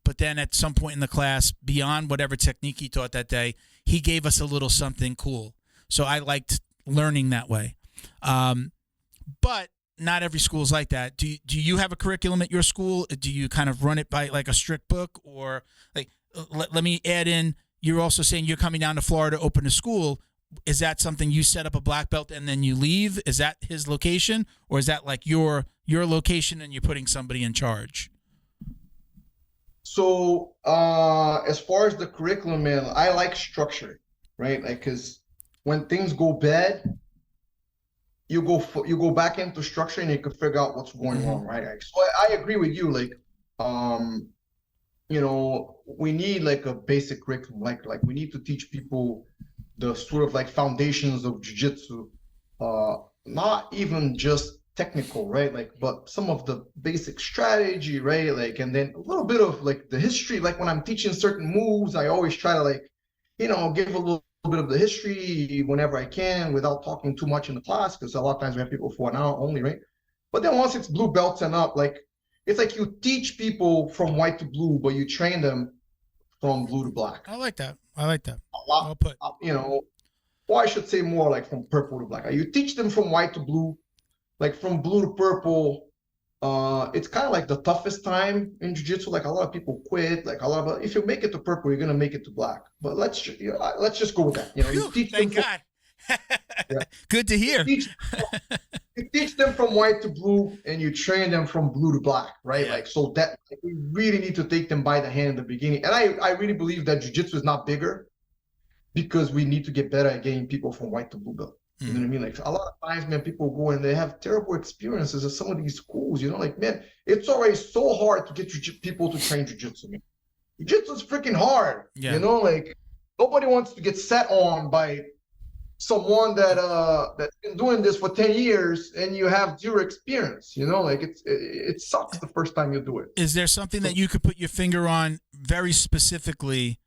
But then at some point in the class, beyond whatever technique he taught that day, he gave us a little something cool. So I liked learning that way. But not every school is like that. Do you have a curriculum at your school? Do you kind of run it by like a strict book? Or like, let me add in, you're also saying you're coming down to Florida to open a school. Is that something you set up a black belt and then you leave? Is that his location? Or is that like your location and you're putting somebody in charge? So as far as the curriculum, man, I like structure, right? Like, because when things go bad, you go back into structure and you can figure out what's going on, right? Like, so I agree with you. Like, we need like a basic curriculum. Like we need to teach people the sort of like foundations of jiu-jitsu, not even just technical, right? Like, but some of the basic strategy, right? Like, and then a little bit of like the history. Like when I'm teaching certain moves, I always try to like, give a little bit of the history whenever I can without talking too much in the class, because a lot of times we have people for an hour only, right? But then once it's blue belts and up, like it's like you teach people from white to blue, but you train them from blue to black. I like that. A lot. Well put. Or I should say more like from purple to black. You teach them from white to blue, like from blue to purple. It's kind of like the toughest time in jiu-jitsu. Like a lot of people quit. Like if you make it to purple, you're gonna make it to black. But let's just go with that. You teach Thank God. Yeah. Good to hear. You teach them from white to blue, and you train them from blue to black, right? Yeah. Like so that we really need to take them by the hand in the beginning. And I really believe that jiu-jitsu is not bigger because we need to get better at getting people from white to blue belt. You know what I mean? Like a lot of times, man, people go and they have terrible experiences at some of these schools. Like, man, it's already so hard to get people to train jiu-jitsu. Jiu-jitsu is freaking hard. Yeah. Like nobody wants to get set on by someone that's been doing this for 10 years and you have zero experience, like it sucks the first time you do it. Is there something that you could put your finger on very specifically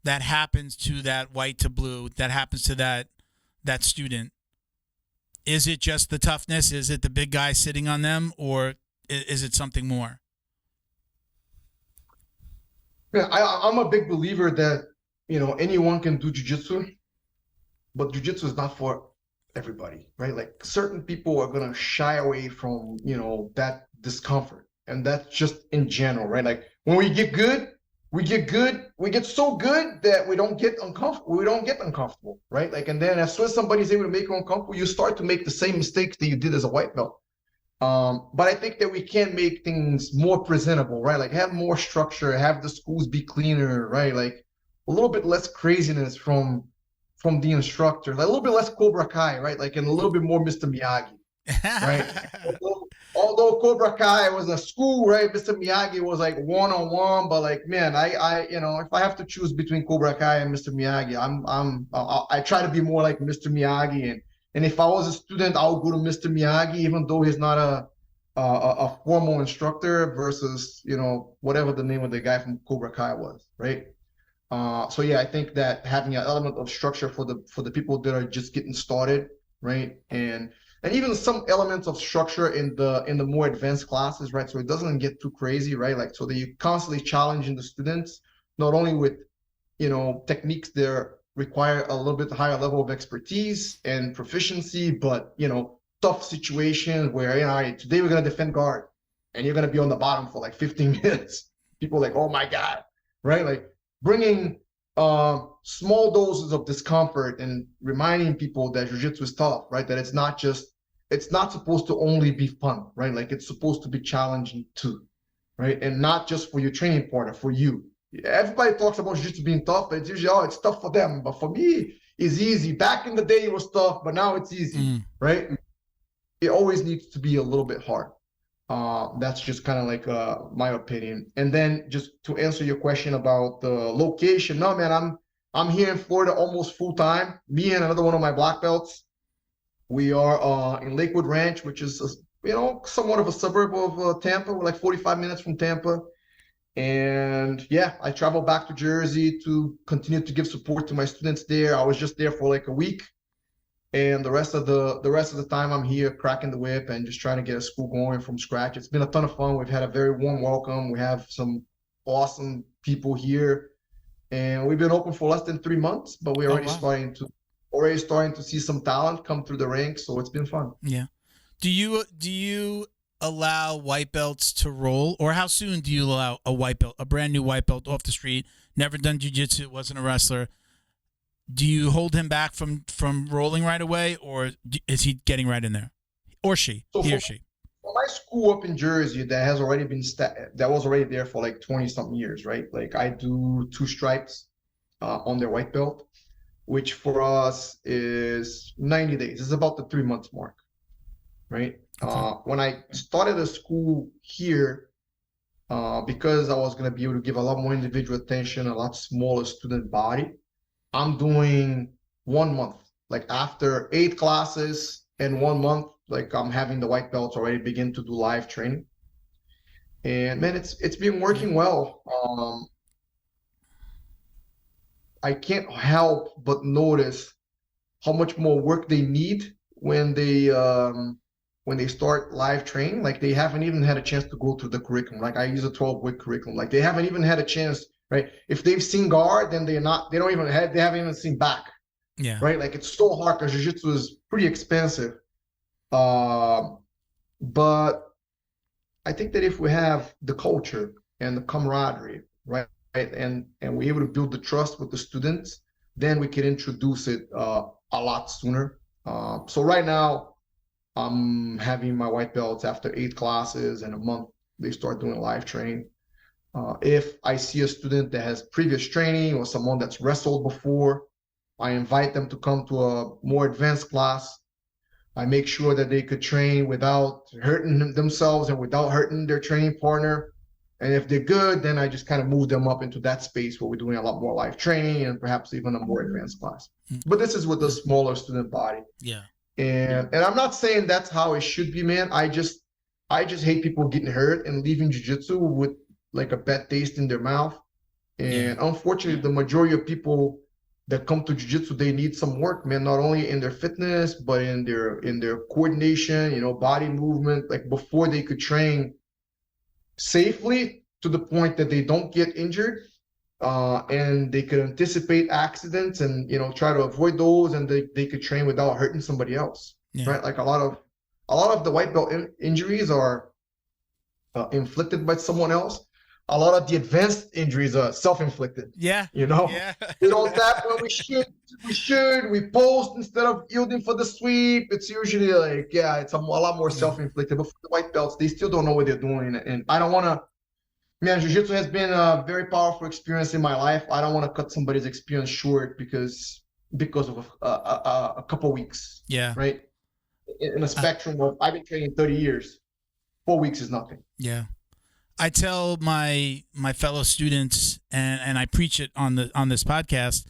that happens to that white to blue, that happens to that student? Is it just the toughness? Is it the big guy sitting on them, or is it something more? Yeah, I'm a big believer that, anyone can do jiu-jitsu, but jiu-jitsu is not for everybody, right? Like certain people are going to shy away from, that discomfort. And that's just in general, right? Like when we get good, we get so good that we don't get uncomfortable, right? Like, and then as soon as somebody's able to make you uncomfortable, you start to make the same mistakes that you did as a white belt. But I think that we can make things more presentable, right? Like have more structure, have the schools be cleaner, right? Like a little bit less craziness from the instructor, like a little bit less Cobra Kai, right? Like, and a little bit more Mr. Miyagi, right? although Cobra Kai was a school, right? Mr. Miyagi was like one-on-one, but like, man, I if I have to choose between Cobra Kai and Mr. Miyagi, I try to be more like Mr. Miyagi, and if I was a student, I'll go to Mr. Miyagi, even though he's not a formal instructor versus, whatever the name of the guy from Cobra Kai was, right? So yeah, I think that having an element of structure for the people that are just getting started, right, and even some elements of structure in the more advanced classes, right, so it doesn't get too crazy, right, like so that you're constantly challenging the students, not only with techniques that require a little bit higher level of expertise and proficiency, but tough situations where all right, today we're gonna defend guard, and you're gonna be on the bottom for like 15 minutes. People are like, oh my god, right, like. Bringing small doses of discomfort and reminding people that jiu-jitsu is tough, right? That it's not supposed to only be fun, right? Like it's supposed to be challenging too, right? And not just for your training partner, for you. Everybody talks about jiu-jitsu being tough, but it's usually, it's tough for them. But for me, it's easy. Back in the day, it was tough, but now it's easy, right? It always needs to be a little bit hard. That's just kind of like my opinion. And then just to answer your question about the location, no man, I'm here in Florida almost full time. Me and another one of my black belts, we are in Lakewood Ranch, which is somewhat of a suburb of Tampa. We're like 45 minutes from Tampa. And yeah, I travel back to Jersey to continue to give support to my students there. I was just there for like a week. And the rest of the time I'm here cracking the whip and just trying to get a school going from scratch. It's been a ton of fun. We've had a very warm welcome. We have some awesome people here, and we've been open for less than 3 months, but we're already starting to see some talent come through the ranks. So it's been fun. Yeah. Do you allow white belts to roll, or how soon do you allow a brand new white belt off the street, never done jiu-jitsu, wasn't a wrestler? Do you hold him back from rolling right away, or is he getting right in there, or she, he or she? For my school up in Jersey that has already been that was already there for like 20-something years, right? Like I do 2 stripes on their white belt, which for us is 90 days. It's about the 3 months mark, right? Okay. When I started a school here, because I was going to be able to give a lot more individual attention, a lot smaller student body, I'm doing 1 month, like after 8 classes and 1 month, like I'm having the white belts already begin to do live training. And man, it's been working well. I can't help but notice how much more work they need when they start live training. Like they haven't even had a chance to go through the curriculum. Like I use a 12-week curriculum. Like they haven't even had a chance. Right. If they've seen guard, then they haven't even seen back. Yeah. Right. Like it's so hard because jiu-jitsu is pretty expensive. But I think that if we have the culture and the camaraderie, right, and we're able to build the trust with the students, then we can introduce it a lot sooner. So right now, I'm having my white belts after 8 classes and a month. They start doing live training. If I see a student that has previous training or someone that's wrestled before, I invite them to come to a more advanced class. I make sure that they could train without hurting themselves and without hurting their training partner. And if they're good, then I just kind of move them up into that space where we're doing a lot more live training and perhaps even a more advanced class. But this is with the smaller student body. Yeah. And I'm not saying that's how it should be, man. I just hate people getting hurt and leaving jiu-jitsu with like a bad taste in their mouth. And unfortunately, the majority of people that come to jiu-jitsu, they need some work, man, not only in their fitness, but in their coordination, you know, body movement, like before they could train safely to the point that they don't get injured, and they could anticipate accidents and, you know, try to avoid those, and they could train without hurting somebody else, right? Like a lot of the white belt injuries are inflicted by someone else. A lot of the advanced injuries are self-inflicted. Yeah. You know, we don't tap when we should. We post instead of yielding for the sweep. It's usually like, it's a lot more self-inflicted. But for the white belts, they still don't know what they're doing. And I don't want to, man, jiu-jitsu has been a very powerful experience in my life. I don't want to cut somebody's experience short because of a couple weeks. Yeah. Right. In a spectrum of, I've been training 30 years. 4 weeks is nothing. Yeah. I tell my fellow students, and I preach it on this podcast,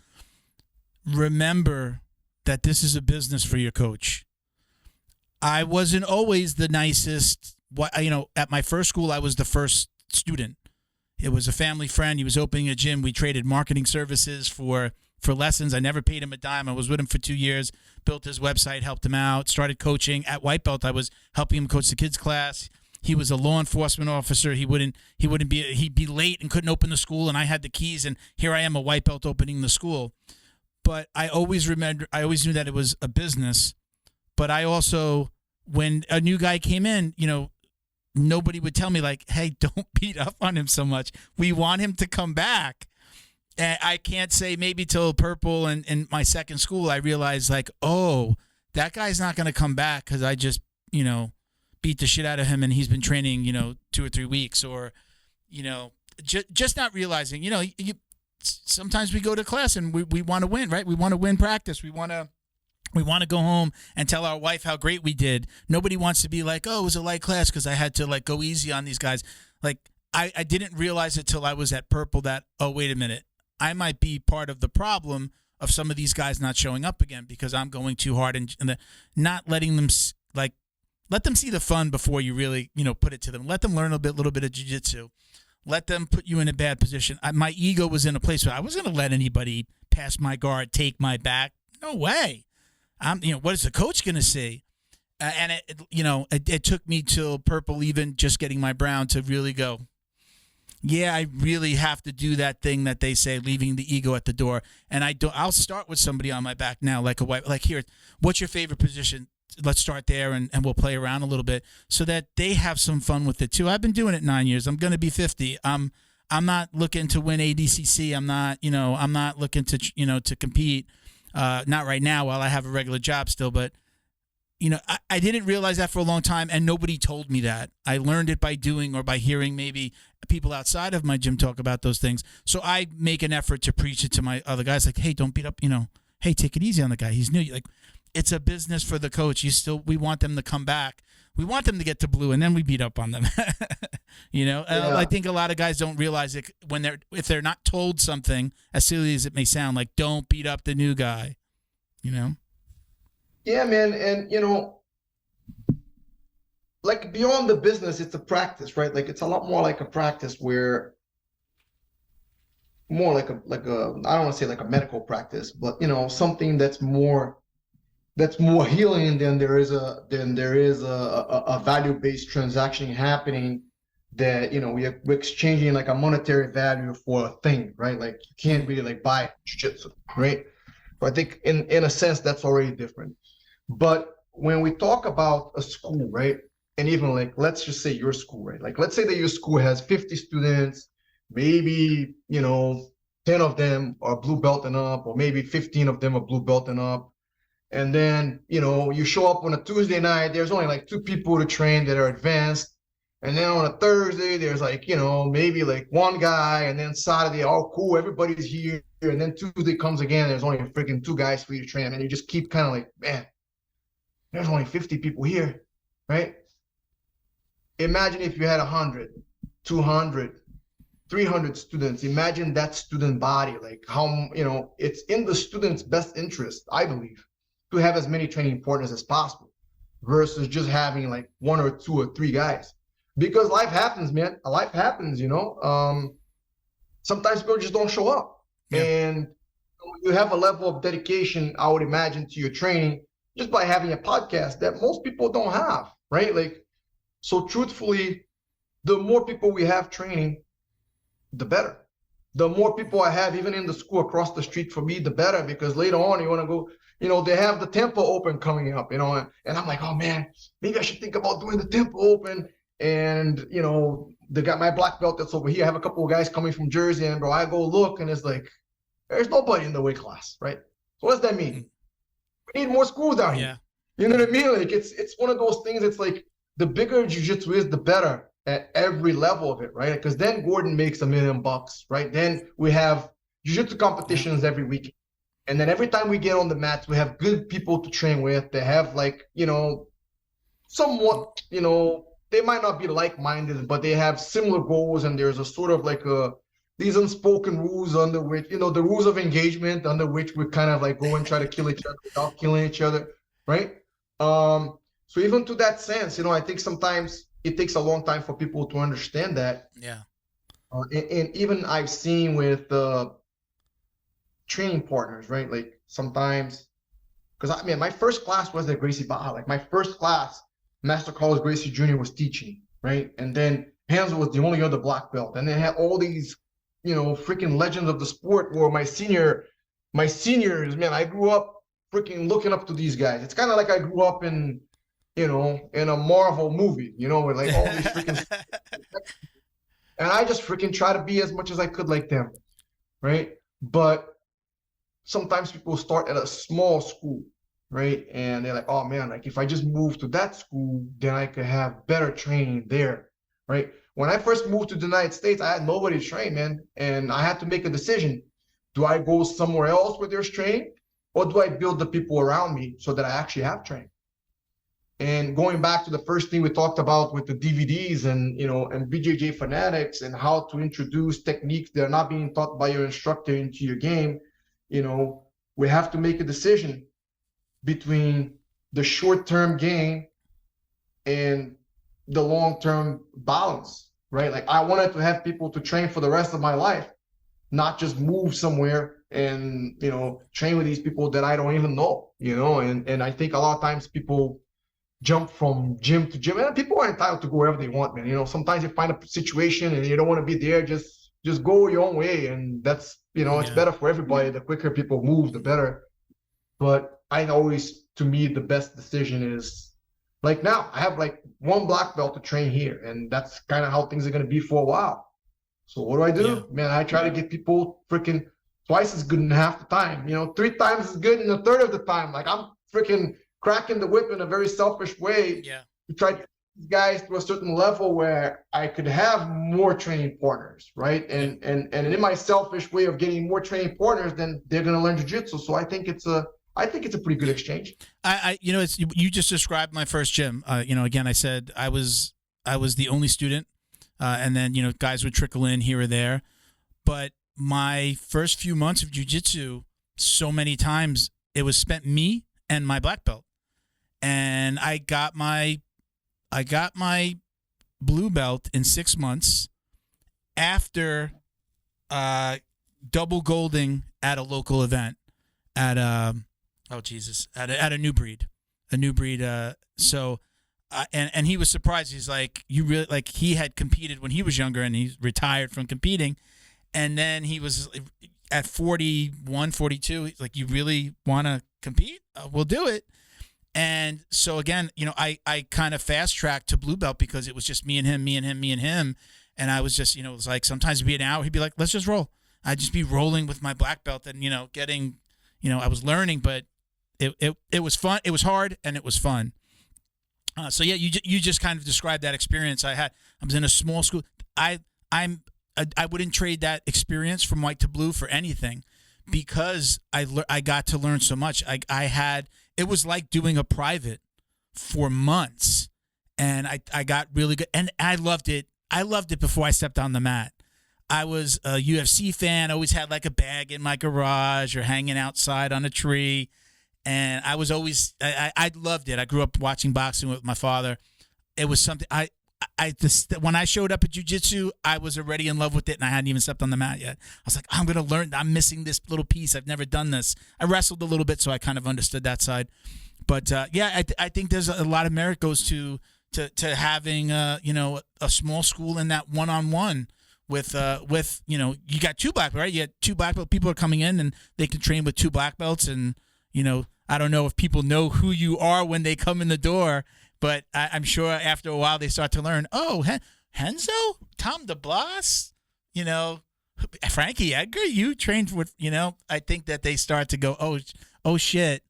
remember that this is a business for your coach. I wasn't always the nicest. You know, at my first school, I was the first student. It was a family friend. He was opening a gym. We traded marketing services for lessons. I never paid him a dime. I was with him for 2 years, built his website, helped him out, started coaching. At white belt, I was helping him coach the kids' class. He was a law enforcement officer. He'd be late and couldn't open the school, and I had the keys, and here I am, a white belt, opening the school. But I always knew that it was a business. But I also, when a new guy came in, you know, nobody would tell me like, hey, don't beat up on him so much. We want him to come back. And I can't say maybe till purple and my second school, I realized like, oh, that guy's not going to come back because I just, you know, beat the shit out of him and he's been training, you know, 2 or 3 weeks, or, you know, just not realizing, you know, sometimes we go to class and we want to win, right? We want to win practice. We want to go home and tell our wife how great we did. Nobody wants to be like, oh, it was a light class because I had to like go easy on these guys. Like I didn't realize it till I was at purple that, oh, wait a minute, I might be part of the problem of some of these guys not showing up again because I'm going too hard and not letting them like, let them see the fun before you really, you know, put it to them. Let them learn a little bit of jiu-jitsu. Let them put you in a bad position. My ego was in a place where I wasn't going to let anybody pass my guard, take my back. No way. You know, what is the coach going to see? And it took me till purple, even just getting my brown, to really go, yeah, I really have to do that thing that they say, leaving the ego at the door. And I'll start with somebody on my back now, like a white, like, here, what's your favorite position? Let's start there and we'll play around a little bit so that they have some fun with it too. I've been doing it 9 years. I'm going to be 50. I'm not looking to win ADCC. I'm not looking to, you know, to compete. Not right now while I have a regular job still, but you know, I didn't realize that for a long time and nobody told me that. I learned it by doing or by hearing maybe people outside of my gym talk about those things. So I make an effort to preach it to my other guys, like, hey, don't beat up, you know, hey, take it easy on the guy. He's new. Like, it's a business for the coach. We want them to come back. We want them to get to blue, and then we beat up on them. You know, I think a lot of guys don't realize it if they're not told something, as silly as it may sound, like don't beat up the new guy. You know. Yeah, man, and you know, like beyond the business, it's a practice, right? Like it's a lot more like a practice where, more like a I don't want to say like a medical practice, but you know, something that's more healing than there is a value-based transaction happening, that, you know, we're exchanging like a monetary value for a thing, right? Like you can't really like buy jiu-jitsu, right? So I think in a sense that's already different. But when we talk about a school, right? And even like, let's just say your school, right? Like, let's say that your school has 50 students, maybe, you know, 10 of them are blue belt and up, or maybe 15 of them are blue belt and up. And then, you know, you show up on a Tuesday night, there's only like 2 people to train that are advanced. And then on a Thursday, there's like, you know, maybe like 1 guy. And then Saturday, oh, cool, everybody's here. And then Tuesday comes again, there's only freaking 2 guys for you to train. And you just keep kind of like, man, there's only 50 people here, right? Imagine if you had 100, 200, 300 students. Imagine that student body, like how, it's in the student's best interest, I believe, to have as many training partners as possible versus just having like 1 or 2 or 3 guys. Because life happens, man. Life happens, sometimes people just don't show up. Yeah. And you have a level of dedication, I would imagine, to your training just by having a podcast that most people don't have, right? Like, so truthfully, the more people we have training, the better. The more people I have, even in the school across the street for me, the better, because later on you want to go, they have the Temple Open coming up, and I'm like, oh man, maybe I should think about doing the Temple Open. And, they got my black belt that's over here. I have a couple of guys coming from Jersey, and bro, I go look, and it's like, there's nobody in the weight class, right? So what does that mean? We need more schools down here. You know what I mean? Like, it's one of those things. It's like, the bigger jiu-jitsu is, the better at every level of it, right? Because then Gordon makes $1 million, right? Then we have jiu-jitsu competitions every week. And then every time we get on the mats, we have good people to train with. They have like, somewhat, they might not be like-minded, but they have similar goals. And there's a sort of like these unspoken rules under which, the rules of engagement under which we kind of like go and try to kill each other without killing each other, right? So even to that sense, I think sometimes it takes a long time for people to understand that. Yeah. And even I've seen with training partners, right? Like sometimes, because my first class was at Gracie Baja. Like my first class, Master Carlos Gracie Jr. was teaching, right? And then Renzo was the only other black belt. And they had all these, freaking legends of the sport where my seniors, man, I grew up freaking looking up to these guys. It's kind of like I grew up in a Marvel movie, with like all these freaking and I just freaking try to be as much as I could like them, right? But sometimes people start at a small school, right? And they're like, oh man, like if I just move to that school, then I could have better training there, right? When I first moved to the United States, I had nobody to train, man. And I had to make a decision. Do I go somewhere else where there's training, or do I build the people around me so that I actually have training? And going back to the first thing we talked about with the DVDs and, and BJJ fanatics and how to introduce techniques that are not being taught by your instructor into your game, we have to make a decision between the short-term gain and the long-term balance, right? Like I wanted to have people to train for the rest of my life, not just move somewhere and, train with these people that I don't even know, and I think a lot of times people jump from gym to gym, and people are entitled to go wherever they want, man. Sometimes you find a situation and you don't want to be there, just go your own way. And that's, it's better for everybody. The quicker people move, the better. But to me, the best decision is like now I have like 1 black belt to train here, and that's kind of how things are going to be for a while. So what do? Yeah. Man, I try to get people freaking twice as good in half the time, 3 times as good in a third of the time. Like I'm freaking cracking the whip in a very selfish way to try to get these guys to a certain level where I could have more training partners, right? And in my selfish way of getting more training partners, then they're going to learn jiu-jitsu. So I think it's a pretty good exchange. You just described my first gym. Again, I said I was the only student, and then guys would trickle in here or there. But my first few months of jiu-jitsu, so many times it was spent me and my black belt. And I got my blue belt in 6 months after double golding at a local event at a new breed. So and he was surprised. He's like, you really, like, he had competed when he was younger and he retired from competing, and then he was at 41, 42. He's like, you really want to compete? We'll do it. And so again, I kind of fast tracked to blue belt because it was just me and him. And I was just, it was like sometimes it'd be an hour. He'd be like, let's just roll. I'd just be rolling with my black belt and, getting, I was learning, but it was fun. It was hard and it was fun. So yeah, you just kind of described that experience I had. I was in a small school. I wouldn't trade that experience from white to blue for anything, because I got to learn so much. It was like doing a private for months, and I got really good, and I loved it. I loved it before I stepped on the mat. I was a UFC fan. I always had like a bag in my garage or hanging outside on a tree. And I was always, I loved it. I grew up watching boxing with my father. It was something when I showed up at jiu-jitsu, I was already in love with it, and I hadn't even stepped on the mat yet. I was like, I'm going to learn. I'm missing this little piece. I've never done this. I wrestled a little bit, so I kind of understood that side. But yeah, I think there's a lot of merit goes to having a small school and that one-on-one with you got two black belts, right? You had two black belt people are coming in, and they can train with two black belts, and I don't know if people know who you are when they come in the door. But I'm sure after a while they start to learn, oh, Renzo, Tom DeBlas, Frankie Edgar, you trained with, I think that they start to go, oh shit,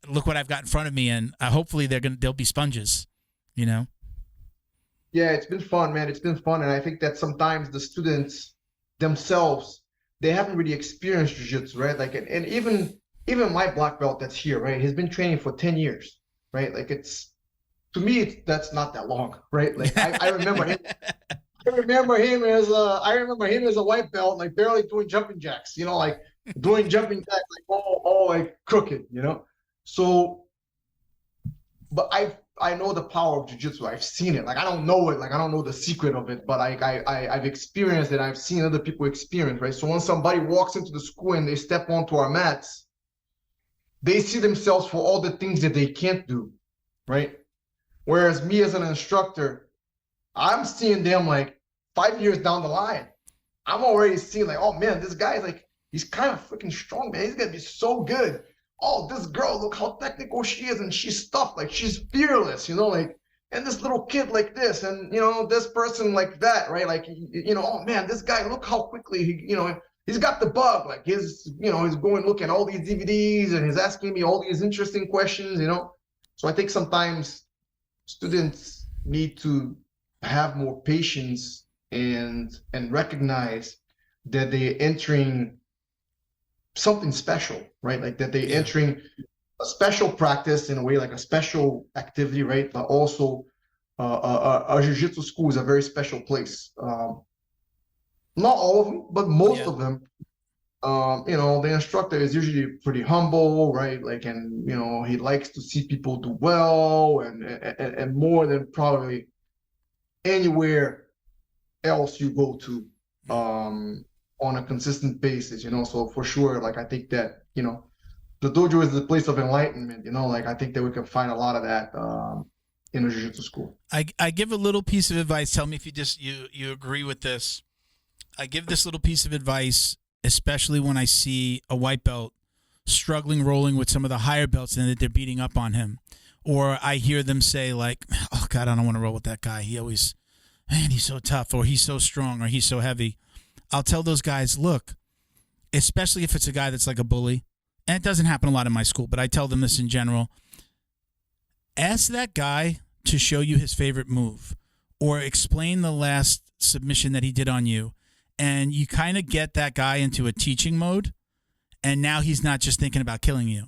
look what I've got in front of me, and hopefully they'll be sponges, Yeah, it's been fun, man. It's been fun, and I think that sometimes the students themselves, they haven't really experienced jiu-jitsu, right? Like, and even my black belt that's here, right? He's been training for 10 years. Right, like to me, that's not that long, right? Like I remember him. I remember him as a white belt, like barely doing jumping jacks, like doing jumping jacks, like all like crooked, So, but I know the power of jiu-jitsu. I've seen it. Like I don't know it. Like I don't know the secret of it, but I've experienced it. I've seen other people experience, right? So when somebody walks into the school and they step onto our mats, they see themselves for all the things that they can't do, right? Whereas me as an instructor, I'm seeing them like 5 years down the line. I'm already seeing like, oh man, this guy's like, he's kind of freaking strong, man. He's gonna be so good. Oh, this girl, look how technical she is, and she's tough, like she's fearless, like, and this little kid like this, and this person like that, right? Like, oh man, this guy, look how quickly he's got the bug. Like he's going looking at all these DVDs and he's asking me all these interesting questions, So I think sometimes students need to have more patience and recognize that they're entering something special, right? Like that they're entering a special practice in a way, like a special activity, right? But also a jiu-jitsu school is a very special place. Not all of them, but most of them. The instructor is usually pretty humble, right? Like, and he likes to see people do well, and more than probably anywhere else you go to, on a consistent basis. So for sure, like I think that the dojo is the place of enlightenment. Like I think that we can find a lot of that in a jiu-jitsu school. I give a little piece of advice. Tell me if you agree with this. I give this little piece of advice, especially when I see a white belt struggling, rolling with some of the higher belts and that they're beating up on him. Or I hear them say like, oh God, I don't want to roll with that guy. He's so tough, or he's so strong, or he's so heavy. I'll tell those guys, look, especially if it's a guy that's like a bully, and it doesn't happen a lot in my school, but I tell them this in general. Ask that guy to show you his favorite move, or explain the last submission that he did on you. And you kind of get that guy into a teaching mode, and now he's not just thinking about killing you.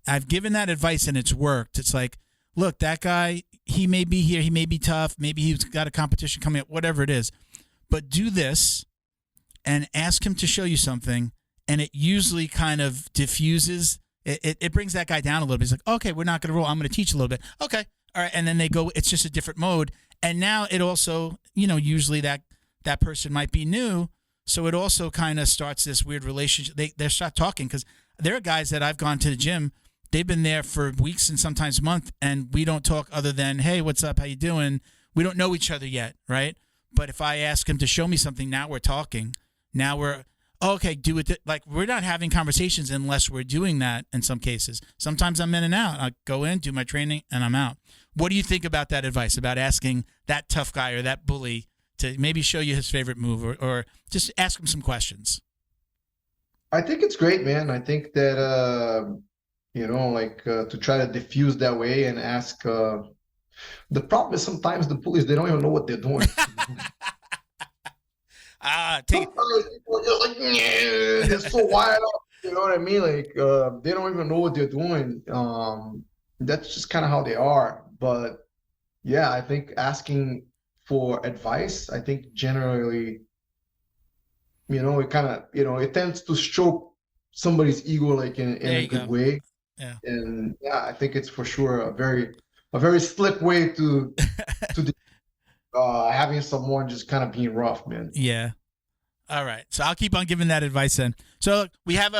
I've given that advice, and it's worked. It's like, look, that guy, he may be here, he may be tough, maybe he's got a competition coming up, whatever it is. But do this and ask him to show you something, and it usually kind of diffuses. It brings that guy down a little bit. He's like, okay, we're not going to roll. I'm going to teach a little bit. Okay, all right. And then they go, it's just a different mode. And now it also, usually that person might be new, so it also kind of starts this weird relationship. They start talking, because there are guys that I've gone to the gym, they've been there for weeks and sometimes months, and we don't talk other than, hey, what's up, how you doing? We don't know each other yet, right? But if I ask him to show me something, now we're talking. Now we're, okay, do it. Like, we're not having conversations unless we're doing that in some cases. Sometimes I'm in and out. I go in, do my training, and I'm out. What do you think about that advice, about asking that tough guy or that bully to maybe show you his favorite move, or just ask him some questions? I think it's great, man. I think that, to try to diffuse that way and ask, the problem is sometimes the bullies, they don't even know what they're doing. Sometimes people are just like, they're so wired up, you know what I mean? Like, they don't even know what they're doing. That's just kind of how they are. But yeah, I think asking for advice, I think generally it kind of, it tends to stroke somebody's ego like in a good way. Yeah. And yeah, I think it's for sure a very slick way to having someone just kind of being rough, man. Yeah. All right. So I'll keep on giving that advice then. So we have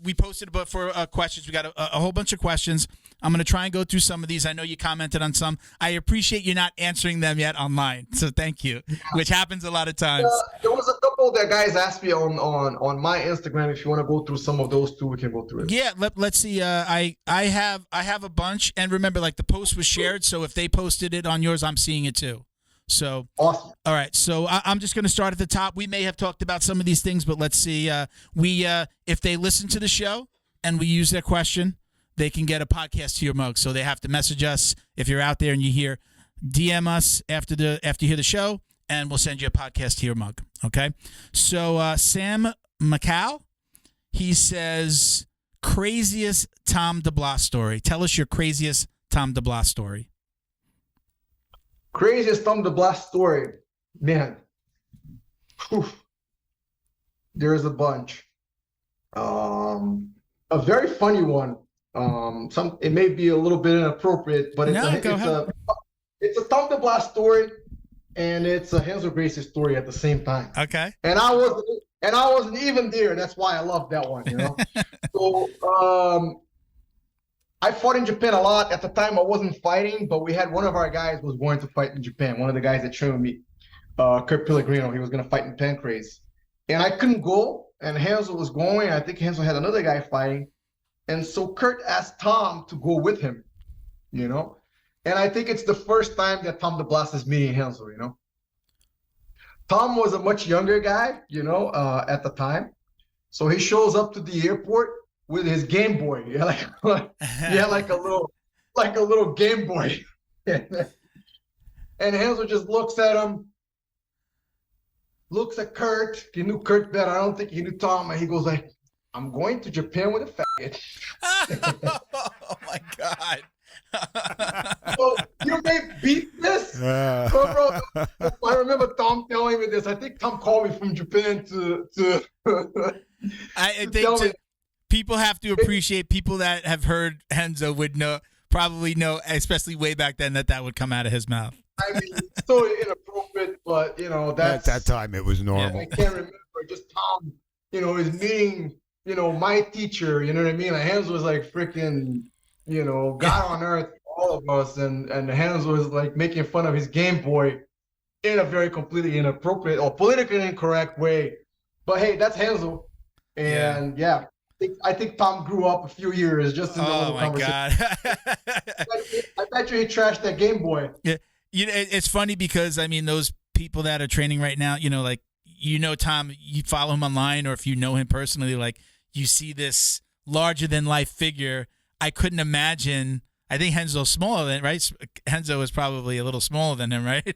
we posted about for questions. We got a whole bunch of questions. I'm going to try and go through some of these. I know you commented on some. I appreciate you not answering them yet online. So thank you, which happens a lot of times. There was a couple that guys asked me on my Instagram. If you want to go through some of those too, we can go through it. Yeah. Let's see. I have a bunch. And remember, like the post was shared. So if they posted it on yours, I'm seeing it too. So, awesome. All right. So I'm just going to start at the top. We may have talked about some of these things, but let's see. If they listen to the show and we use their question, they can get a podcast to your mug. So they have to message us if you're out there and you hear, DM us after you hear the show, and we'll send you a podcast to your mug. Okay. So Sam Macau, he says, craziest Tom DeBlas story. Tell us your craziest Tom DeBlas story. Craziest Tom DeBlas story, man. Whew. There's a bunch. A very funny one. It may be a little bit inappropriate, but it's a Tom DeBlas story, and it's a Renzo Gracie story at the same time. Okay. And I wasn't even there. That's why I love that one. So I fought in Japan a lot. At the time, I wasn't fighting, but we had one of our guys was going to fight in Japan. One of the guys that trained me, Kurt Pellegrino, he was going to fight in Pancrase. And I couldn't go, and Renzo was going. I think Renzo had another guy fighting. And so Kurt asked Tom to go with him, And I think it's the first time that Tom DeBlas is meeting Renzo, Tom was a much younger guy, at the time. So he shows up to the airport with his Game Boy. Like a little Game Boy. And Renzo just looks at him, looks at Kurt. He knew Kurt better. I don't think he knew Tom. And he goes like, I'm going to Japan with a faggot. Oh my God. So you may beat this. Bro, I remember Tom telling me this. I think Tom called me from Japan to I think people have to appreciate people that have heard Renzo would probably know, especially way back then, that would come out of his mouth. I mean, it's so inappropriate, but that's at that time it was normal. I can't remember. Just Tom, is meeting, my teacher. You know what I mean? Like Renzo was like freaking, God on earth, all of us, and Renzo was like making fun of his Game Boy in a very completely inappropriate or politically incorrect way. But hey, that's Renzo, and yeah. I think Tom grew up a few years just in the little conversation. God. I bet you he trashed that Game Boy. Yeah, it's funny because I mean those people that are training right now, like Tom, you follow him online, or if you know him personally, like you see this larger than life figure. I couldn't imagine. I think Renzo's smaller than, right? Renzo is probably a little smaller than him, right?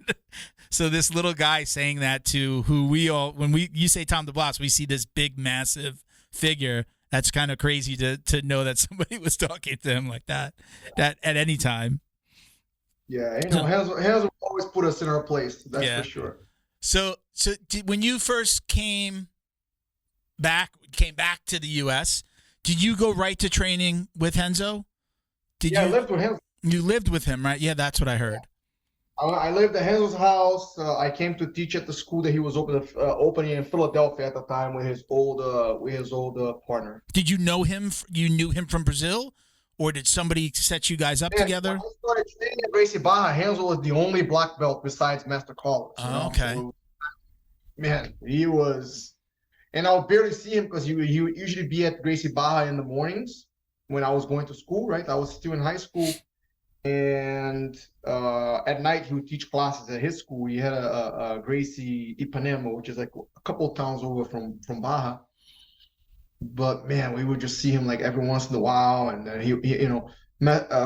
So this little guy saying that to who you say Tom DeBlas, we see this big, massive figure. That's kind of crazy to know that somebody was talking to him like that at any time. Yeah, Renzo always put us in our place. That's for sure. So when you first came back to the U.S., did you go right to training with Renzo? I lived with him. You lived with him, right? Yeah, that's what I heard. I lived at Renzo's house. I came to teach at the school that he was opening in Philadelphia at the time with his old partner. Did you know him? You knew him from Brazil, or did somebody set you guys up together? I started training at Gracie Barra. Renzo was the only black belt besides Master Carlos. Oh, okay. So, man, he was, and I would barely see him because he would usually be at Gracie Barra in the mornings when I was going to school. Right, I was still in high school. And at night he would teach classes at his school. He had a Gracie Ipanema, which is like a couple of towns over from Baja. But man, we would just see him like every once in a while. And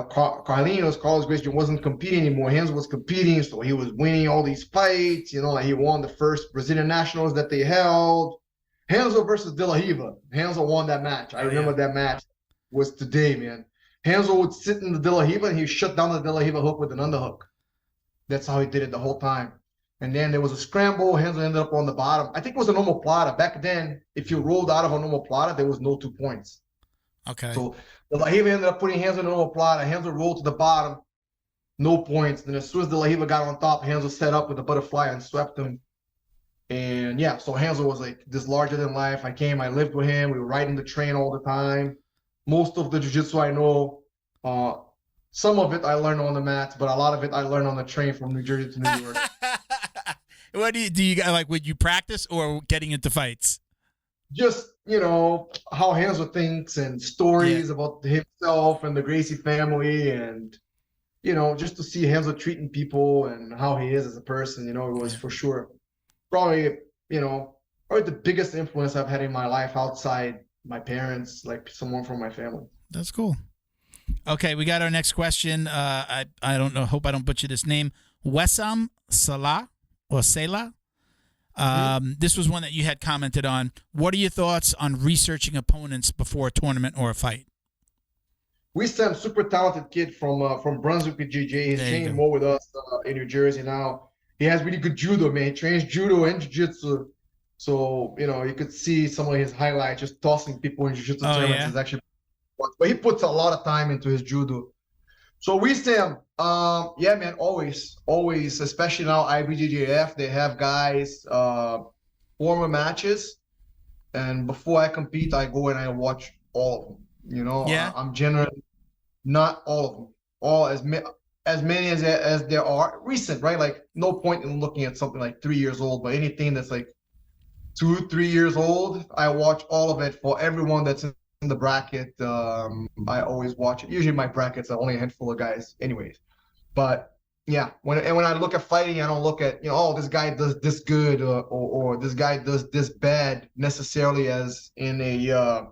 Carlos Gracie wasn't competing anymore. Renzo was competing, so he was winning all these fights. Like he won the first Brazilian nationals that they held. Renzo versus De La Riva. Renzo won that match. I remember that match was today, man. Renzo would sit in the De La Riva and he shut down the De La Riva hook with an underhook. That's how he did it the whole time. And then there was a scramble. Renzo ended up on the bottom. I think it was a normal plata. Back then, if you rolled out of a normal plata, there was no 2 points. Okay. So De La Riva ended up putting Renzo in a normal plata. Renzo rolled to the bottom, no points. Then as soon as De La Riva got on top, Renzo set up with a butterfly and swept him. And yeah, so Renzo was like this larger than life. I lived with him. We were riding the train all the time. Most of the jiu-jitsu I know, some of it I learned on the mats, but a lot of it I learned on the train from New Jersey to New York. What do you like? Would you practice or getting into fights? Just, how Renzo thinks and stories about himself and the Gracie family, and just to see Renzo treating people and how he is as a person. It was for sure probably the biggest influence I've had in my life outside my parents, like someone from my family. That's cool. Okay, we got our next question. I don't know. Hope I don't butcher this name. Wessam Salah or Selah. This was one that you had commented on. What are your thoughts on researching opponents before a tournament or a fight? Wissam, super talented kid from Brunswick with JJ. He's training more with us in New Jersey now. He has really good judo, man. He trains judo and jiu-jitsu. So, you could see some of his highlights, just tossing people in jiu-jitsu tournaments is actually, but he puts a lot of time into his judo. So Wissam, yeah, man, always, especially now IBJJF, they have guys former matches, and before I compete, I go and I watch all of them. I'm generally not all of them, all as many as there are recent, right? Like no point in looking at something like 3 years old, but anything that's like 2-3 years old, I watch all of it. For everyone that's in the bracket, I always watch it. Usually my brackets are only a handful of guys anyways, but yeah, when I look at fighting, I don't look at this guy does this good or this guy does this bad necessarily as in a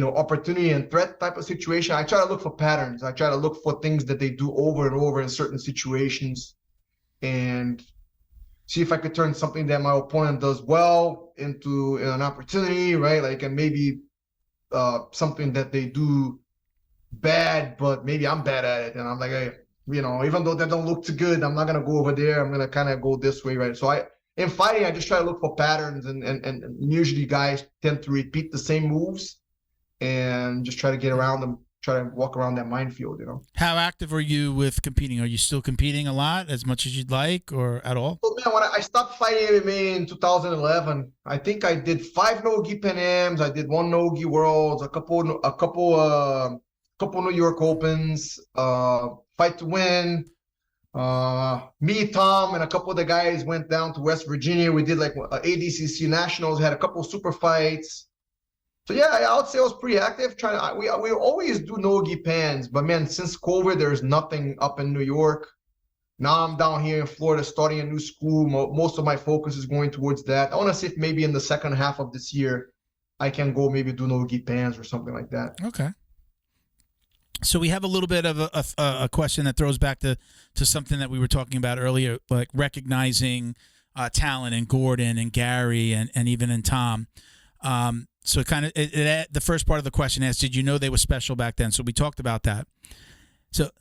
opportunity and threat type of situation. I try to look for patterns. I try to look for things that they do over and over in certain situations and see if I could turn something that my opponent does well into an opportunity, right? Like, and maybe something that they do bad, but maybe I'm bad at it. And I'm like, hey, even though that don't look too good, I'm not going to go over there. I'm going to kind of go this way, right? So in fighting, I just try to look for patterns, and usually guys tend to repeat the same moves and just try to get around them, try to walk around that minefield, How active are you with competing? Are you still competing a lot, as much as you'd like, or at all? Well, man, when I stopped fighting MMA in 2011, I think I did 5 no-gi Pan Ams, I did 1 no-gi Worlds, a couple New York Opens, Fight to Win. Me, Tom, and a couple of the guys went down to West Virginia. We did like ADCC Nationals, had a couple super fights. So yeah, I would say I was pretty active. We always do no-gi pans, but man, since COVID, there's nothing up in New York. Now I'm down here in Florida starting a new school. Most of my focus is going towards that. I want to see if maybe in the second half of this year, I can go maybe do no-gi pans or something like that. Okay. So we have a little bit of a question that throws back to something that we were talking about earlier, like recognizing talent in Gordon and Gary and even in Tom. So kind of the first part of the question asks, did you know they were special back then? So we talked about that. So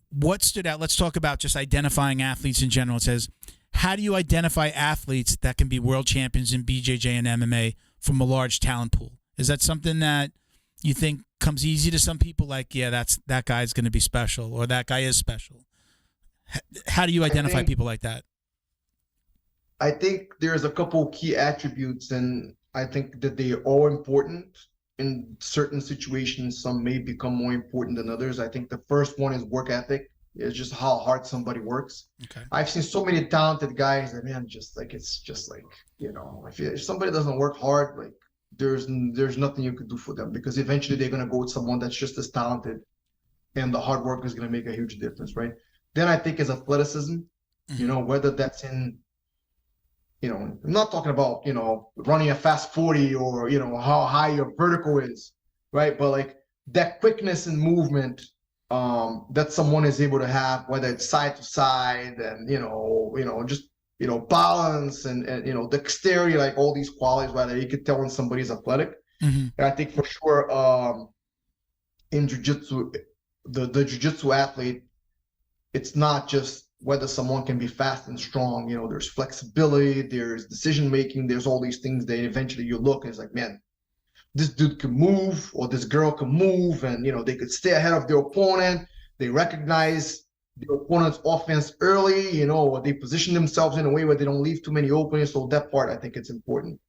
what stood out? Let's talk about just identifying athletes in general. It says, how do you identify athletes that can be world champions in BJJ and MMA from a large talent pool? Is that something that you think comes easy to some people? Like, yeah, that guy's going to be special, or that guy is special. How do you identify people like that? I think there's a couple key attributes, and I think that they are all important in certain situations. Some may become more important than others. I think the first one is work ethic. It's just how hard somebody works. Okay. I've seen so many talented guys that, man, it's just like, if somebody doesn't work hard, like there's nothing you could do for them, because eventually they're going to go with someone that's just as talented, and the hard work is going to make a huge difference, right? Then I think is athleticism, whether that's in, I'm not talking about, running a fast 40 or, how high your vertical is, right? But like that quickness and movement that someone is able to have, whether it's side to side and, just, balance and dexterity, like all these qualities, right? You could tell when somebody's athletic. Mm-hmm. And I think for sure in jiu-jitsu, the jiu-jitsu athlete, it's not just, whether someone can be fast and strong. There's flexibility, there's decision making, there's all these things that eventually you look and it's like, man, this dude can move or this girl can move, and they could stay ahead of their opponent. They recognize the opponent's offense early, or they position themselves in a way where they don't leave too many openings. So that part, I think it's important.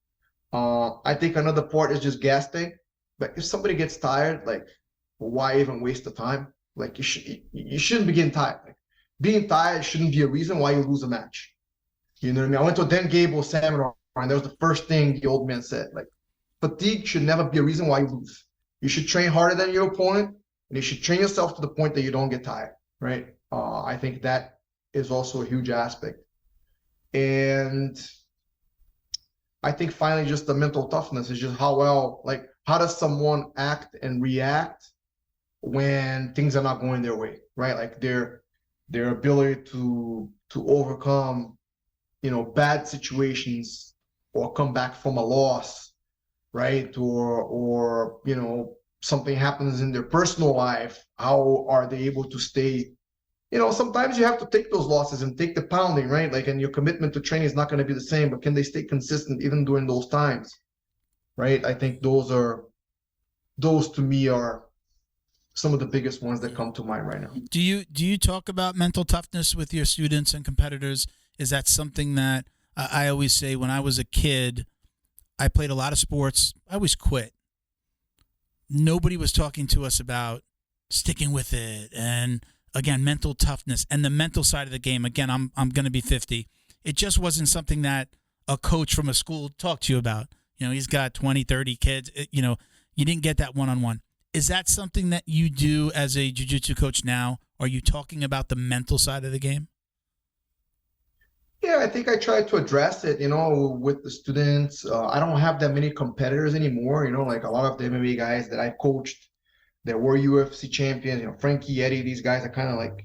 I think another part is just gas tank. But if somebody gets tired, like, why even waste the time? Like, you shouldn't be getting tired. Like, being tired shouldn't be a reason why you lose a match. You know what I mean? I went to a Dan Gable seminar, and that was the first thing the old man said. Like, fatigue should never be a reason why you lose. You should train harder than your opponent, and you should train yourself to the point that you don't get tired, right? I think that is also a huge aspect. And I think finally just the mental toughness is just how does someone act and react when things are not going their way, right? Like their ability to overcome, bad situations or come back from a loss, right? Or something happens in their personal life. How are they able to stay? Sometimes you have to take those losses and take the pounding, right? Like, and your commitment to training is not going to be the same, but can they stay consistent even during those times, right? I think those to me are some of the biggest ones that come to mind right now. Do you talk about mental toughness with your students and competitors? Is that something that I always say when I was a kid, I played a lot of sports. I always quit. Nobody was talking to us about sticking with it and, again, mental toughness and the mental side of the game. Again, I'm going to be 50. It just wasn't something that a coach from a school talked to you about. He's got 20, 30 kids. You didn't get that one-on-one. Is that something that you do as a jiu-jitsu coach now? Are you talking about the mental side of the game? Yeah, I think I try to address it, with the students. I don't have that many competitors anymore. Like a lot of the MMA guys that I coached that were UFC champions, Frankie, Eddie, these guys are kind of like,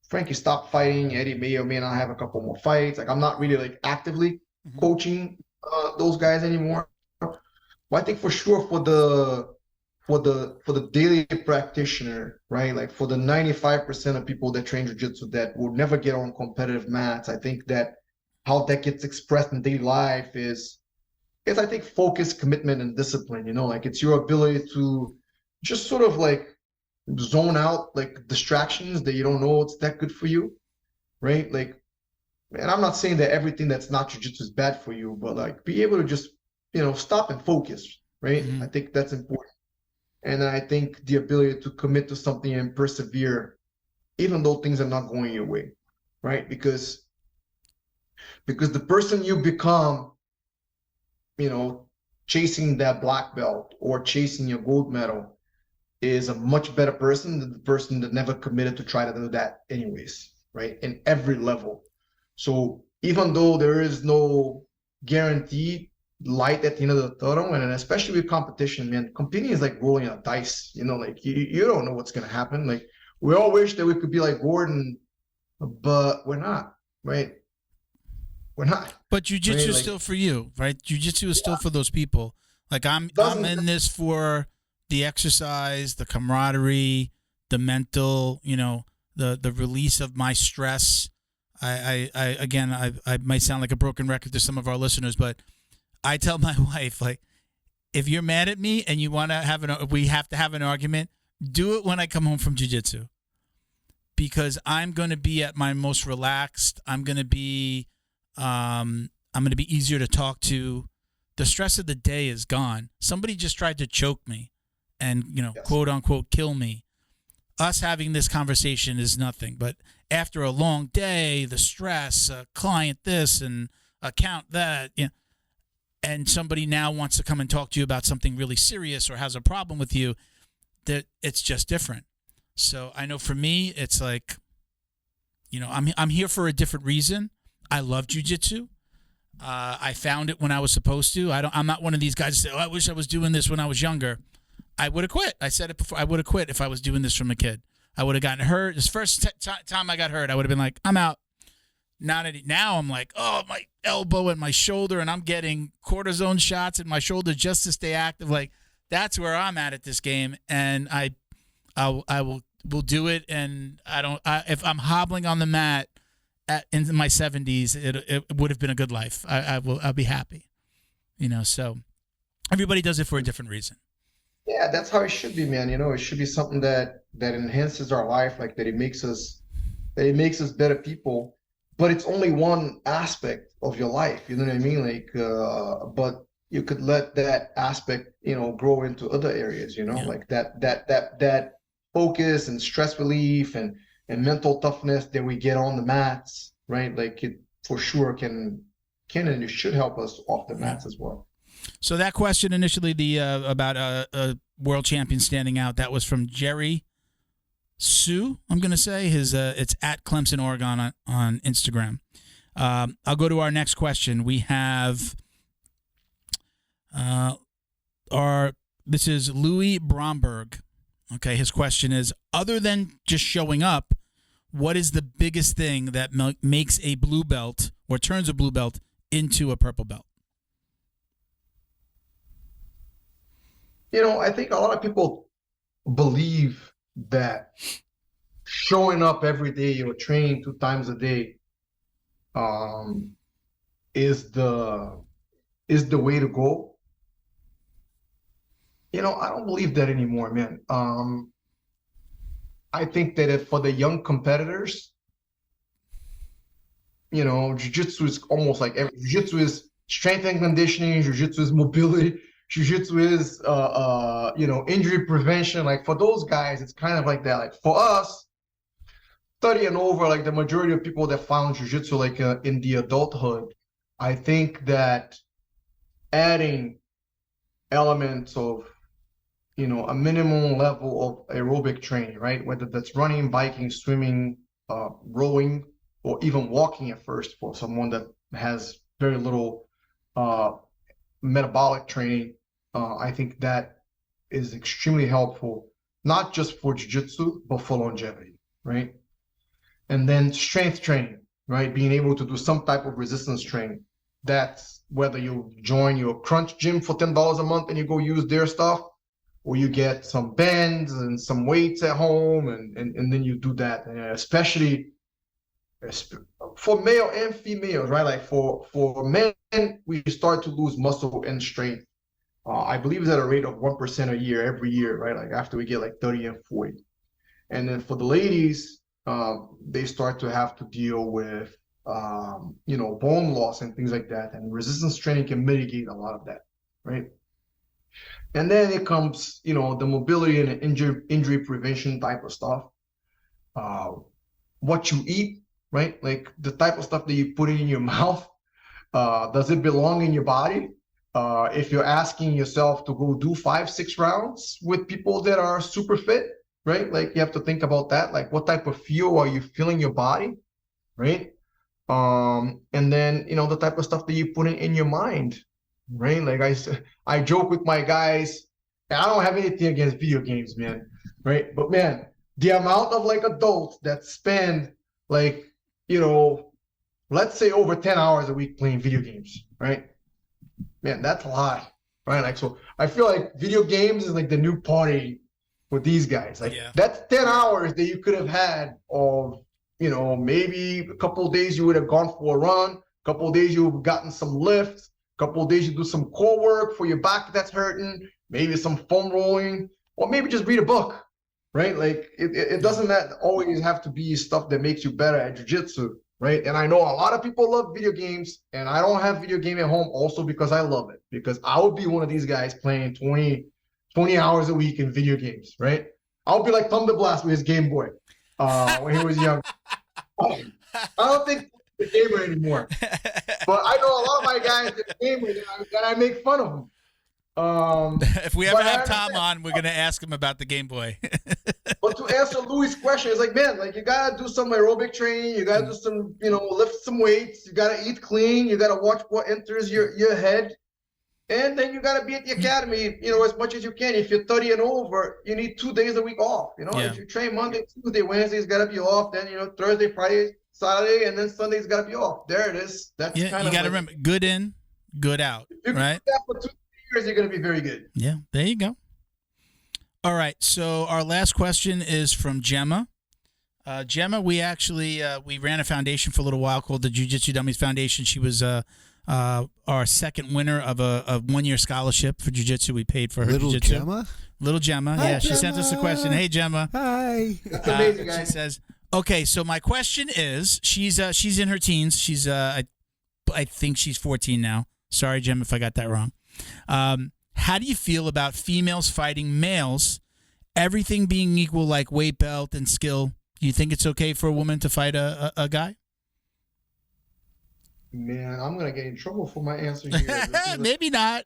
Frankie stopped fighting. Eddie may or may not have a couple more fights. Like, I'm not really like actively coaching those guys anymore. Well, I think for sure for the daily practitioner, right? Like for the 95% of people that train jiu-jitsu that will never get on competitive mats, I think that how that gets expressed in daily life is I think focus, commitment, and discipline. Like it's your ability to just sort of like zone out like distractions that you don't know it's that good for you, right? Like, and I'm not saying that everything that's not jiu-jitsu is bad for you, but like be able to just, stop and focus, right? I think that's important. And then I think the ability to commit to something and persevere, even though things are not going your way, right? Because the person you become, chasing that black belt or chasing your gold medal is a much better person than the person that never committed to try to do that anyways, right? In every level. So even though there is no guaranteed light at the end of the tunnel, and especially with competition, man, competing is like rolling a dice, like you don't know what's going to happen. Like we all wish that we could be like Gordon, but we're not, right? We're not. But jiu-jitsu is still for you, right? Jiu-jitsu is still for those people. Like I'm in this for the exercise, the camaraderie, the mental, the release of my stress. I might sound like a broken record to some of our listeners, but I tell my wife, like, if you're mad at me and you want to we have to have an argument, do it when I come home from jiu-jitsu, because I'm going to be at my most relaxed. I'm going to be easier to talk to. The stress of the day is gone. Somebody just tried to choke me and, Yes. quote unquote, kill me. Us having this conversation is nothing, but after a long day, the stress, client this and account that, and somebody now wants to come and talk to you about something really serious or has a problem with you, that it's just different. So I know for me, it's like, I'm here for a different reason. I love jiu-jitsu. I found it when I was supposed to. I'm not one of these guys that say, I wish I was doing this when I was younger. I would have quit. I said it before. I would have quit if I was doing this from a kid. I would have gotten hurt. This first time I got hurt, I would have been like, I'm out. Now I'm like, oh, my elbow and my shoulder, and I'm getting cortisone shots in my shoulder just to stay active. Like, that's where I'm at this game, and I will do it. And if I'm hobbling on the mat in my 70s, it would have been a good life. I'll be happy, so everybody does it for a different reason. Yeah, that's how it should be, man. It should be something that enhances our life, like that it makes us better people. But it's only one aspect of your life, you know what I mean? Like, but you could let that aspect, grow into other areas, like that focus and stress relief and mental toughness that we get on the mats, right? Like it for sure can and it should help us off the mats as well. So that question initially, about a world champion standing out, that was from Jerry Sue. I'm going to say it's at Clemson, Oregon on Instagram. I'll go to our next question. We have this is Louis Bromberg. Okay, his question is, other than just showing up, what is the biggest thing that makes a blue belt or turns a blue belt into a purple belt? I think a lot of people believe that showing up every day or training 2 times a day is the way to go. I don't believe that anymore, man. I think that for the young competitors, jiu-jitsu is almost like jiu-jitsu is strength and conditioning, jiu-jitsu is mobility, jiu-jitsu is injury prevention. Like for those guys, it's kind of like that. Like for us, 30 and over, like the majority of people that found jiu-jitsu like in the adulthood, I think that adding elements of a minimum level of aerobic training, right? Whether that's running, biking, swimming, rowing, or even walking at first for someone that has very little metabolic training. I think that is extremely helpful, not just for jiu-jitsu, but for longevity, right? And then strength training, right? Being able to do some type of resistance training. That's whether you join your Crunch gym for $10 a month and you go use their stuff, or you get some bands and some weights at home, and then you do that. And especially for male and females, right? Like for men, we start to lose muscle and strength. I believe it's at a rate of 1% a year, every year, right? Like after we get like 30 and 40. And then for the ladies, they start to have to deal with, bone loss and things like that. And resistance training can mitigate a lot of that, right? And then it comes, the mobility and injury prevention type of stuff. What you eat, right? Like the type of stuff that you put in your mouth, does it belong in your body? If you're asking yourself to go do 5-6 rounds with people that are super fit, right? Like you have to think about that. Like what type of fuel are you filling your body, right? And then, the type of stuff that you put in your mind, right? Like I joke with my guys, and I don't have anything against video games, man, right? But man, the amount of like adults that spend like, let's say over 10 hours a week playing video games, right? Man, that's a lot, right? Like, so I feel like video games is like the new party with these guys. Like that's 10 hours that you could have had of, maybe a couple of days you would have gone for a run, a couple of days you've gotten some lifts, a couple of days you do some core work for your back that's hurting, maybe some foam rolling, or maybe just read a book, right? Like it doesn't always have to be stuff that makes you better at jiu-jitsu, right? And I know a lot of people love video games, and I don't have video game at home also because I love it, because I would be one of these guys playing 20 hours a week in video games, right? I would be like Thunder Blast with his Game Boy when he was young. I don't think he's a gamer anymore, but I know a lot of my guys that are gamers, and I make fun of them. If we ever have Tom on, we're going to ask him about the Game Boy. But to answer Louis' question, it's like, man, like you got to do some aerobic training. You got to do some, lift some weights. You got to eat clean. You got to watch what enters your head. And then you got to be at the academy, as much as you can. If you're 30 and over, you need 2 days a week off. If you train Monday, Tuesday, Wednesday's got to be off. Then, Thursday, Friday, Saturday, and then Sunday's got to be off. There it is. That's kind of, you got to remember, good in, good out, if you right? do that for 2 years, you're going to be very good. Yeah, there you go. All right, so our last question is from Gemma. Gemma, we actually we ran a foundation for a little while called the Jiu-Jitsu Dummies Foundation. She was our second winner of a 1-year scholarship for Jiu-Jitsu. We paid for her Little Jiu-Jitsu. Gemma? Little Gemma. Hi, Yeah, she Gemma. sent us a question. Hey, Gemma. Hi. That's amazing, guys. She says, okay, so my question is, she's in her teens. She's I think she's 14 now. Sorry, Gemma, if I got that wrong. How do you feel about females fighting males, everything being equal like weight, belt, and skill? Do you think it's okay for a woman to fight a guy? Man, I'm gonna get in trouble for my answer here. Maybe not.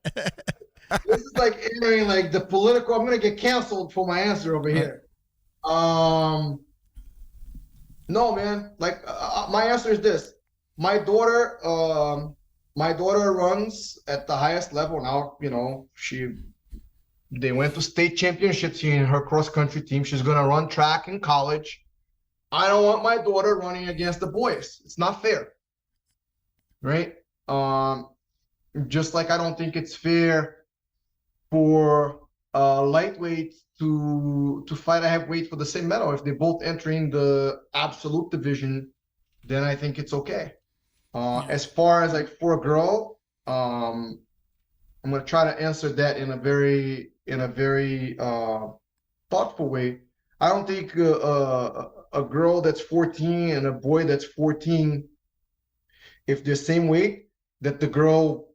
This is like entering like the political. I'm gonna get canceled for my answer over here. No, man. Like my answer is this: my daughter runs at the highest level now. You know, they went to state championships in her cross country team. She's gonna run track in college. I don't want my daughter running against the boys. It's not fair, right? Just like I don't think it's fair for lightweight to fight a heavyweight for the same medal. If they're both entering the absolute division, then I think it's okay. As far as like for a girl, I'm gonna try to answer that in a very thoughtful way. I don't think a girl that's 14 and a boy that's 14, if they're same weight, that the girl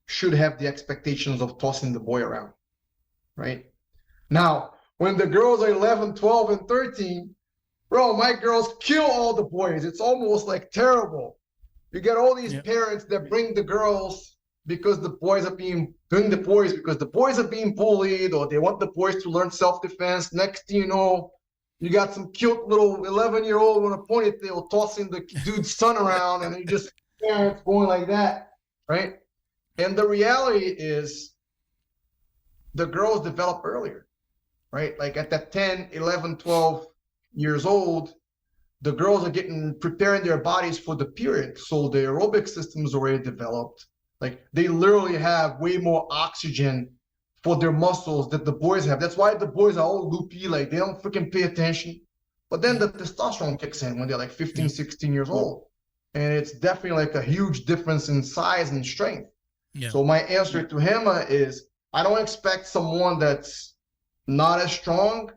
should have the expectations of tossing the boy around, right? Now, when the girls are 11, 12, and 13, bro, my girls kill all the boys. It's almost like terrible. You get all these parents that bring the girls because the boys are being bullied, or they want the boys to learn self-defense. Next thing you know, you got some cute little 11-year-old with a ponytail tossing the dude's son around, and you just parents going like that, right? And the reality is the girls develop earlier, right? Like at that 10, 11, 12 years old, the girls are preparing their bodies for the period. So the aerobic system is already developed. Like they literally have way more oxygen for their muscles that the boys have. That's why the boys are all loopy, like they don't freaking pay attention. But then the testosterone kicks in when they're like 15, 16 years old. And it's definitely like a huge difference in size and strength. Yeah. So my answer to him is I don't expect someone that's not as strong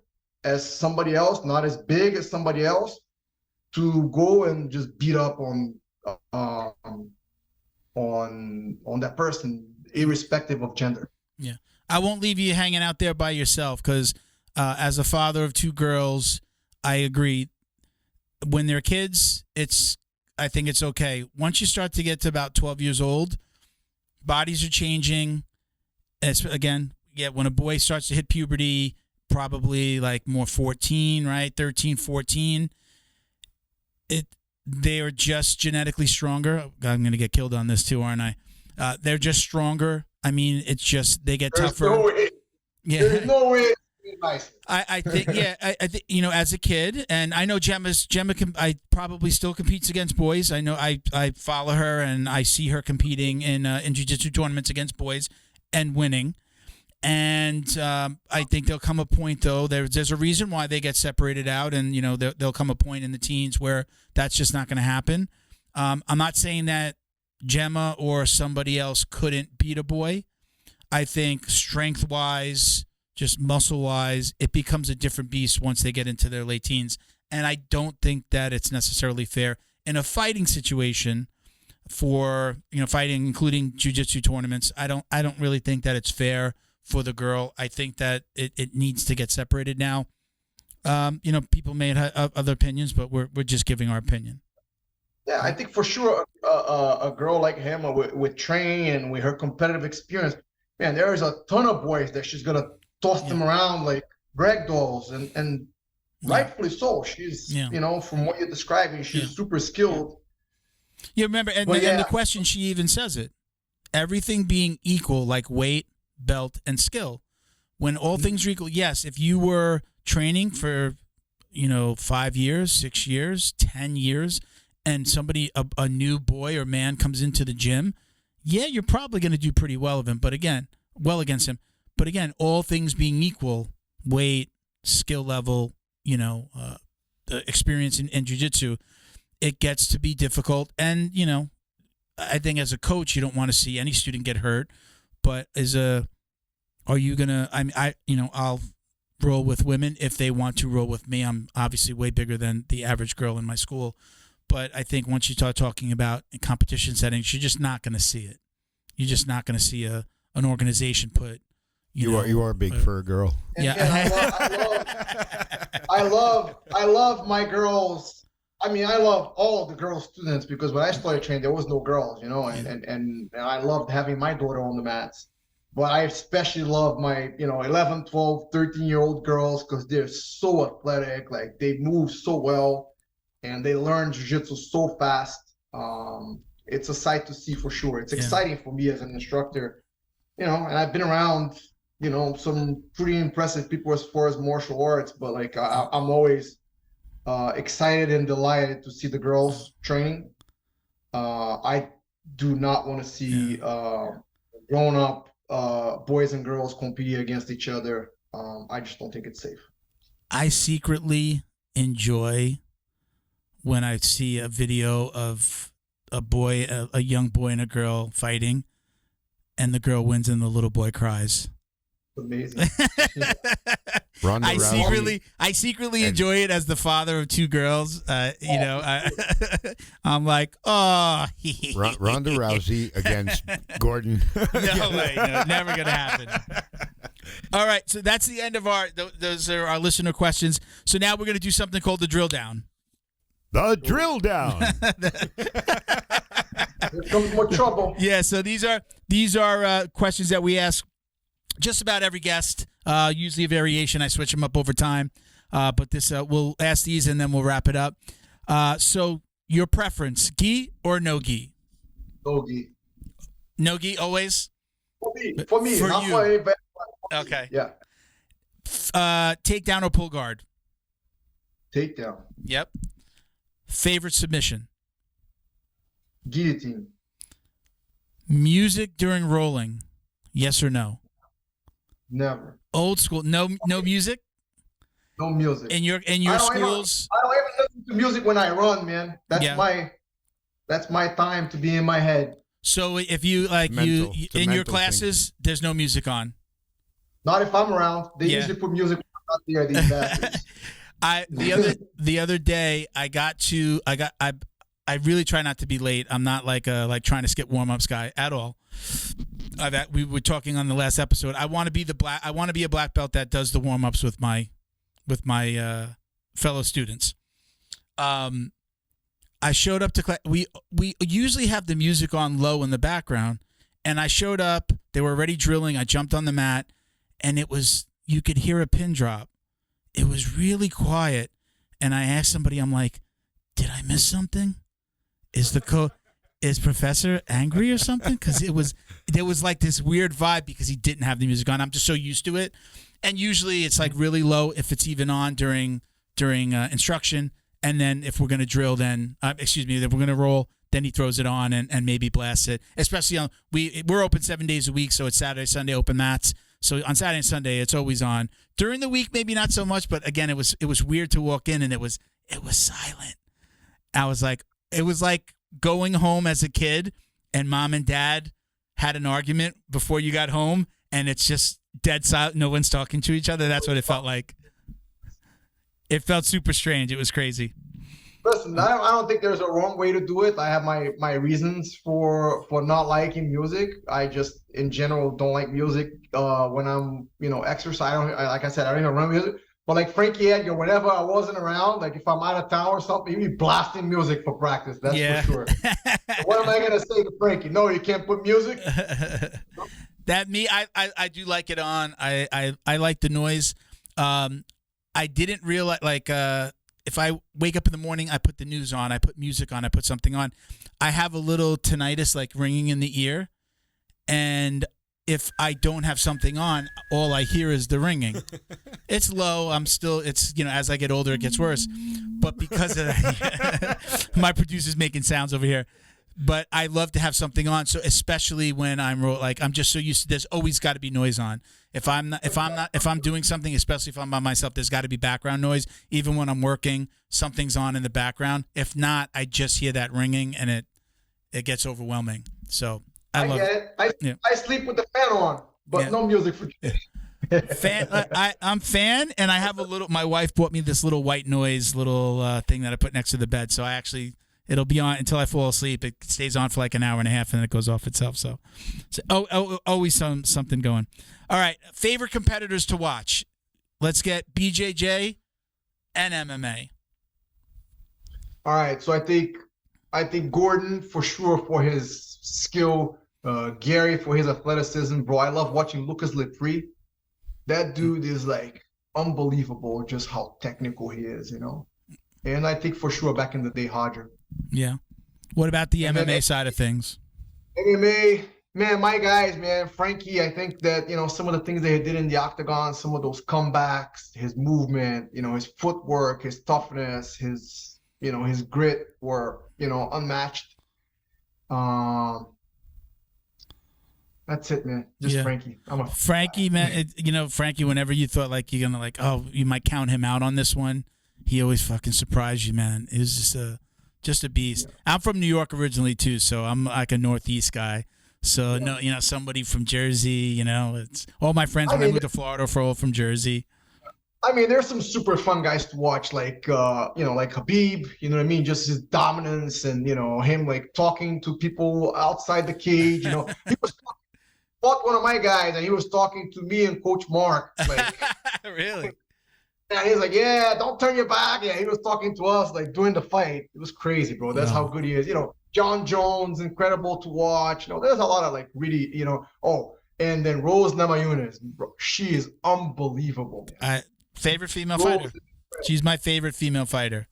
as somebody else, not as big as somebody else, to go and just beat up on that person, irrespective of gender. Yeah, I won't leave you hanging out there by yourself because as a father of 2 girls, I agree. When they're kids, I think it's okay. Once you start to get to about 12 years old, bodies are changing. When a boy starts to hit puberty, probably like more 14, right? 13, 14. They are just genetically stronger. I'm going to get killed on this too, aren't I? They're just stronger. I mean, it's just they get tougher. No way. Yeah. There's no way. Nice. I think I think as a kid, and I know Gemma probably still competes against boys. I know I follow her and I see her competing in jiu-jitsu tournaments against boys and winning. And I think there'll come a point though. There's a reason why they get separated out, and there'll come a point in the teens where that's just not going to happen. I'm not saying that Gemma or somebody else couldn't beat a boy. I think strength-wise, just muscle-wise, it becomes a different beast once they get into their late teens. And I don't think that it's necessarily fair in a fighting situation for, fighting, including jiu-jitsu tournaments. I don't really think that it's fair for the girl. I think that it needs to get separated now. People may have other opinions, but we're just giving our opinion. Yeah, I think for sure a girl like him with training and with her competitive experience, man, there is a ton of boys that she's going to toss them around like rag dolls, and rightfully so. She's, from what you're describing, she's super skilled. Yeah, remember, and the question, she even says it. Everything being equal, like weight, belt, and skill. When all things are equal, yes, if you were training for, 5 years, 6 years, 10 years, and somebody, a new boy or man comes into the gym, yeah, you're probably going to do pretty well of him. But again, against him. But again, all things being equal, weight, skill level, experience in jiu-jitsu, it gets to be difficult. And, I think as a coach, you don't want to see any student get hurt. But are you going to, I'll roll with women if they want to roll with me. I'm obviously way bigger than the average girl in my school. But I think once you start talking about in competition settings, you're just not going to see it. You're just not going to see an organization put. You are a big fur girl. Yeah. I love my girls. I mean, I love all of the girl students because when I started training, there was no girls, and I loved having my daughter on the mats. But I especially love my, 11, 12, 13-year-old girls because they're so athletic. Like, they move so well, and they learn jiu-jitsu so fast. It's a sight to see for sure. It's exciting for me as an instructor, and I've been around, some pretty impressive people as far as martial arts, but like I'm always excited and delighted to see the girls training. I do not want to see grown-up boys and girls competing against each other. I just don't think it's safe. I secretly enjoy when I see a video of a young boy and a girl fighting, and the girl wins and the little boy cries. Amazing. I secretly enjoy it as the father of two girls. I'm like, oh. Ronda Rousey against Gordon. No way, no, never gonna happen. All right, so that's the end of those are our listener questions. So now we're gonna do something called the drill down. The drill down. Here comes more trouble. Yeah, so these are questions that we ask just about every guest. Usually a variation. I switch them up over time. But this we'll ask these and then we'll wrap it up. So your preference, gi or no gi? No gi. No gi always? For me, for not you. for anybody. Okay. Yeah. Takedown or pull guard? Takedown. Yep. Favorite submission? Guillotine. Music during rolling? Yes or no? Never. Old school. No music? No music. In your schools? I don't even listen to music when I run, man. That's my time to be in my head. So if you in your classes, there's no music on? Not if I'm around. They usually put music when I'm not there, these bastards. The other day I really try not to be late. I'm not like trying to skip warm-ups guy at all. We were talking on the last episode. I want to be a black belt that does the warm-ups with my fellow students. I showed up to class. We usually have the music on low in the background, and I showed up. They were already drilling. I jumped on the mat, and you could hear a pin drop. It was really quiet, and I asked somebody, I'm like, did I miss something? Is Professor angry or something? Because there was like this weird vibe because he didn't have the music on. I'm just so used to it, and usually it's like really low if it's even on during instruction, and then if we're gonna drill, then if we're gonna roll, then he throws it on and maybe blasts it. Especially on we're open 7 days a week, so it's Saturday, Sunday open mats. So on Saturday and Sunday, it's always on. During the week, maybe not so much, but again, it was weird to walk in and it was silent. I was like, it was like going home as a kid and mom and dad had an argument before you got home and it's just dead silent. No one's talking to each other. That's what it felt like. It felt super strange. It was crazy. Listen, I don't think there's a wrong way to do it. I have my reasons for not liking music. I just, in general, don't like music when I'm, exercising. Like I said, I don't even run music. But like Frankie Edgar, whenever I wasn't around, like if I'm out of town or something, he'd be blasting music for practice. That's for sure. What am I going to say to Frankie? No, you can't put music? I do like it on. I like the noise. I didn't realize, if I wake up in the morning, I put the news on, I put music on, I put something on. I have a little tinnitus, like ringing in the ear. And if I don't have something on, all I hear is the ringing. It's low. As I get older, it gets worse. But because of that, my producer's making sounds over here. but I love to have something on. So especially when I'm just so used to, there's always got to be noise on. If I'm doing something, especially if I'm by myself, there's got to be background noise. Even when I'm working, something's on in the background. If not, I just hear that ringing and it gets overwhelming. So I love get it. I sleep with the fan on, but no music for I'm fan, and I have my wife bought me this little white noise thing that I put next to the bed. So it'll be on until I fall asleep. It stays on for like an hour and a half, and then it goes off itself. So always something going. All right, favorite competitors to watch. Let's get BJJ and MMA. All right, so I think Gordon for sure for his skill, Gary for his athleticism, bro. I love watching Lucas Lepre. That dude is like unbelievable, just how technical he is, you know. And I think for sure back in the day, Hodger. Yeah. What about the MMA side of things? MMA, man, my guys, man, Frankie, I think that, you know, some of the things they did in the octagon, some of those comebacks, his movement, you know, his footwork, his toughness, his grit were, you know, unmatched. That's it, man. Just Frankie. Frankie, man. Frankie, whenever you thought like you're gonna you might count him out on this one, he always fucking surprised you, man. It was just a beast. Yeah. I'm from New York originally too, so I'm like a Northeast guy. So no, somebody from Jersey. It's all my friends when I moved to Florida are all from Jersey. I mean, there's some super fun guys to watch, like like Khabib. You know what I mean? Just his dominance and him like talking to people outside the cage. He was fought one of my guys, and he was talking to me and Coach Mark. Like, really? And he's like, "Yeah, don't turn your back." Yeah, he was talking to us like during the fight. It was crazy, bro. That's how good he is. John Jones, incredible to watch. There's a lot of like really, and then Rose Namajunas, bro, she is unbelievable. Favorite female fighter. She's my favorite female fighter.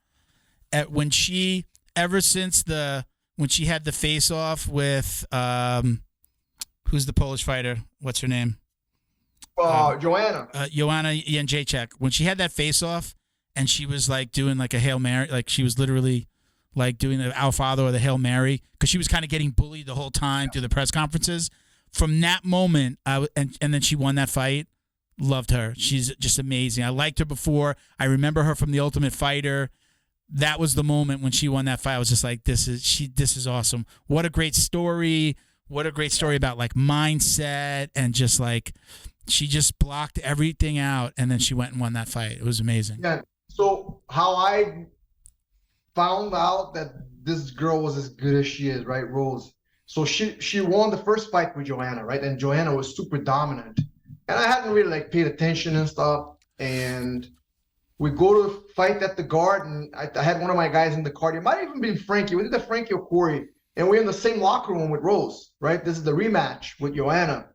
When she had the face off with who's the Polish fighter? What's her name? Joanna. Joanna Jędrzejczyk. When she had that face off and she was like doing like a Hail Mary, like she was literally like doing the Our Father or the Hail Mary, because she was kind of getting bullied the whole time through the press conferences. From that moment, and then she won that fight. Loved her. She's just amazing. I liked her before. I remember her from The Ultimate Fighter. That was the moment when she won that fight. I was just like, this is awesome. What a great story. What a great story about like mindset, and just like she just blocked everything out, and then she went and won that fight. It was amazing. Yeah. So how I found out that this girl was as good as she is, right, Rose? So she won the first fight with Joanna, right? And Joanna was super dominant. And I hadn't really like paid attention and stuff. And we go to fight at the Garden. I had one of my guys in the card. It might have even been Frankie. We did the Frankie or Corey. And we're in the same locker room with Rose, right? This is the rematch with Joanna.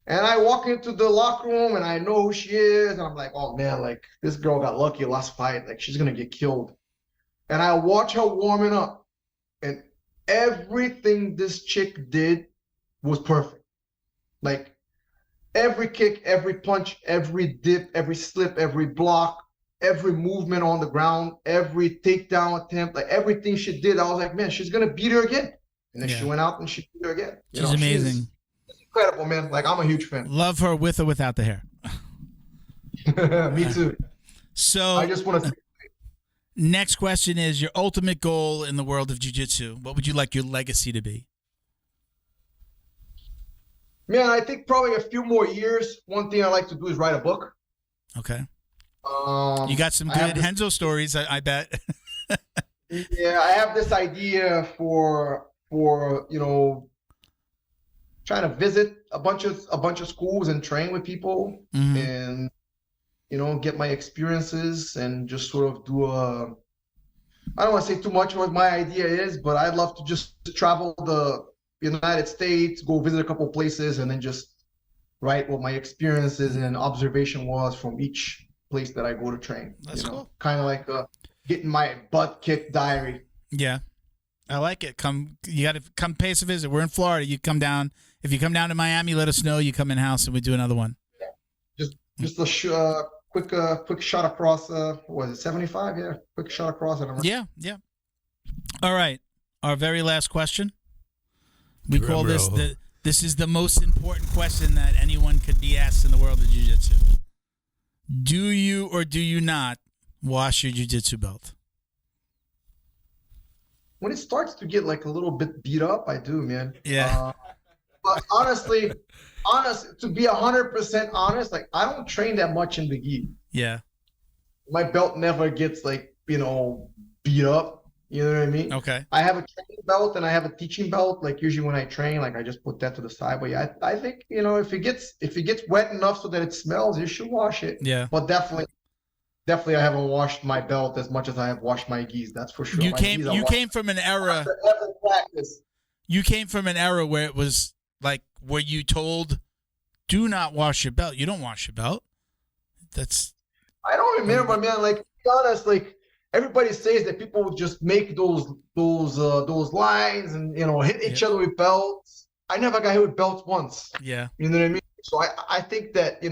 And I walk into the locker room and I know who she is. And I'm like, oh man, like this girl got lucky last fight. Like she's going to get killed. And I watch her warming up. And everything this chick did was perfect. Like, every kick, every punch, every dip, every slip, every block, every movement on the ground, every takedown attempt, like everything she did, I was like, man, she's going to beat her again. And then she went out and she beat her again. She's amazing. She's incredible, man. Like, I'm a huge fan. Love her with or without the hair. Me too. So I just want to. Next question is your ultimate goal in the world of jiu-jitsu. What would you like your legacy to be? Man, I think probably a few more years. One thing I like to do is write a book. Okay. You got some good Renzo stories, I bet. Yeah, I have this idea for trying to visit a bunch of schools and train with people, and get my experiences and just sort of do I don't want to say too much what my idea is, but I'd love to just travel the United States, go visit a couple places, and then just write what my experiences and observation was from each place that I go to train. That's cool. Kind of like getting my butt kicked diary. Yeah, I like it. You got to come pay us a visit. We're in Florida. You come down. If you come down to Miami, let us know. You come in house and we do another one. Yeah. Just a quick shot across. Was it 75? Yeah, quick shot across. Yeah. All right. our very last question. We Drum call this roll. this is the most important question that anyone could be asked in the world of jiu-jitsu. Do you or do you not wash your jiu-jitsu belt? When it starts to get like a little bit beat up, I do, man. Yeah. But honestly, to be 100% honest, like I don't train that much in the gi. Yeah. My belt never gets like, beat up. You know what I mean? Okay. I have a training belt and I have a teaching belt. Like usually when I train, like I just put that to the side. But yeah, I think, if it gets wet enough so that it smells, you should wash it. Yeah. But definitely I haven't washed my belt as much as I have washed my gis. That's for sure. You came from an era. You came from an era where it was like, were you told, do not wash your belt? You don't wash your belt. I don't remember, man. Like, to be honest, like everybody says that people would just make those lines and hit each other with belts. I never got hit with belts once. Yeah. You know what I mean? So I think that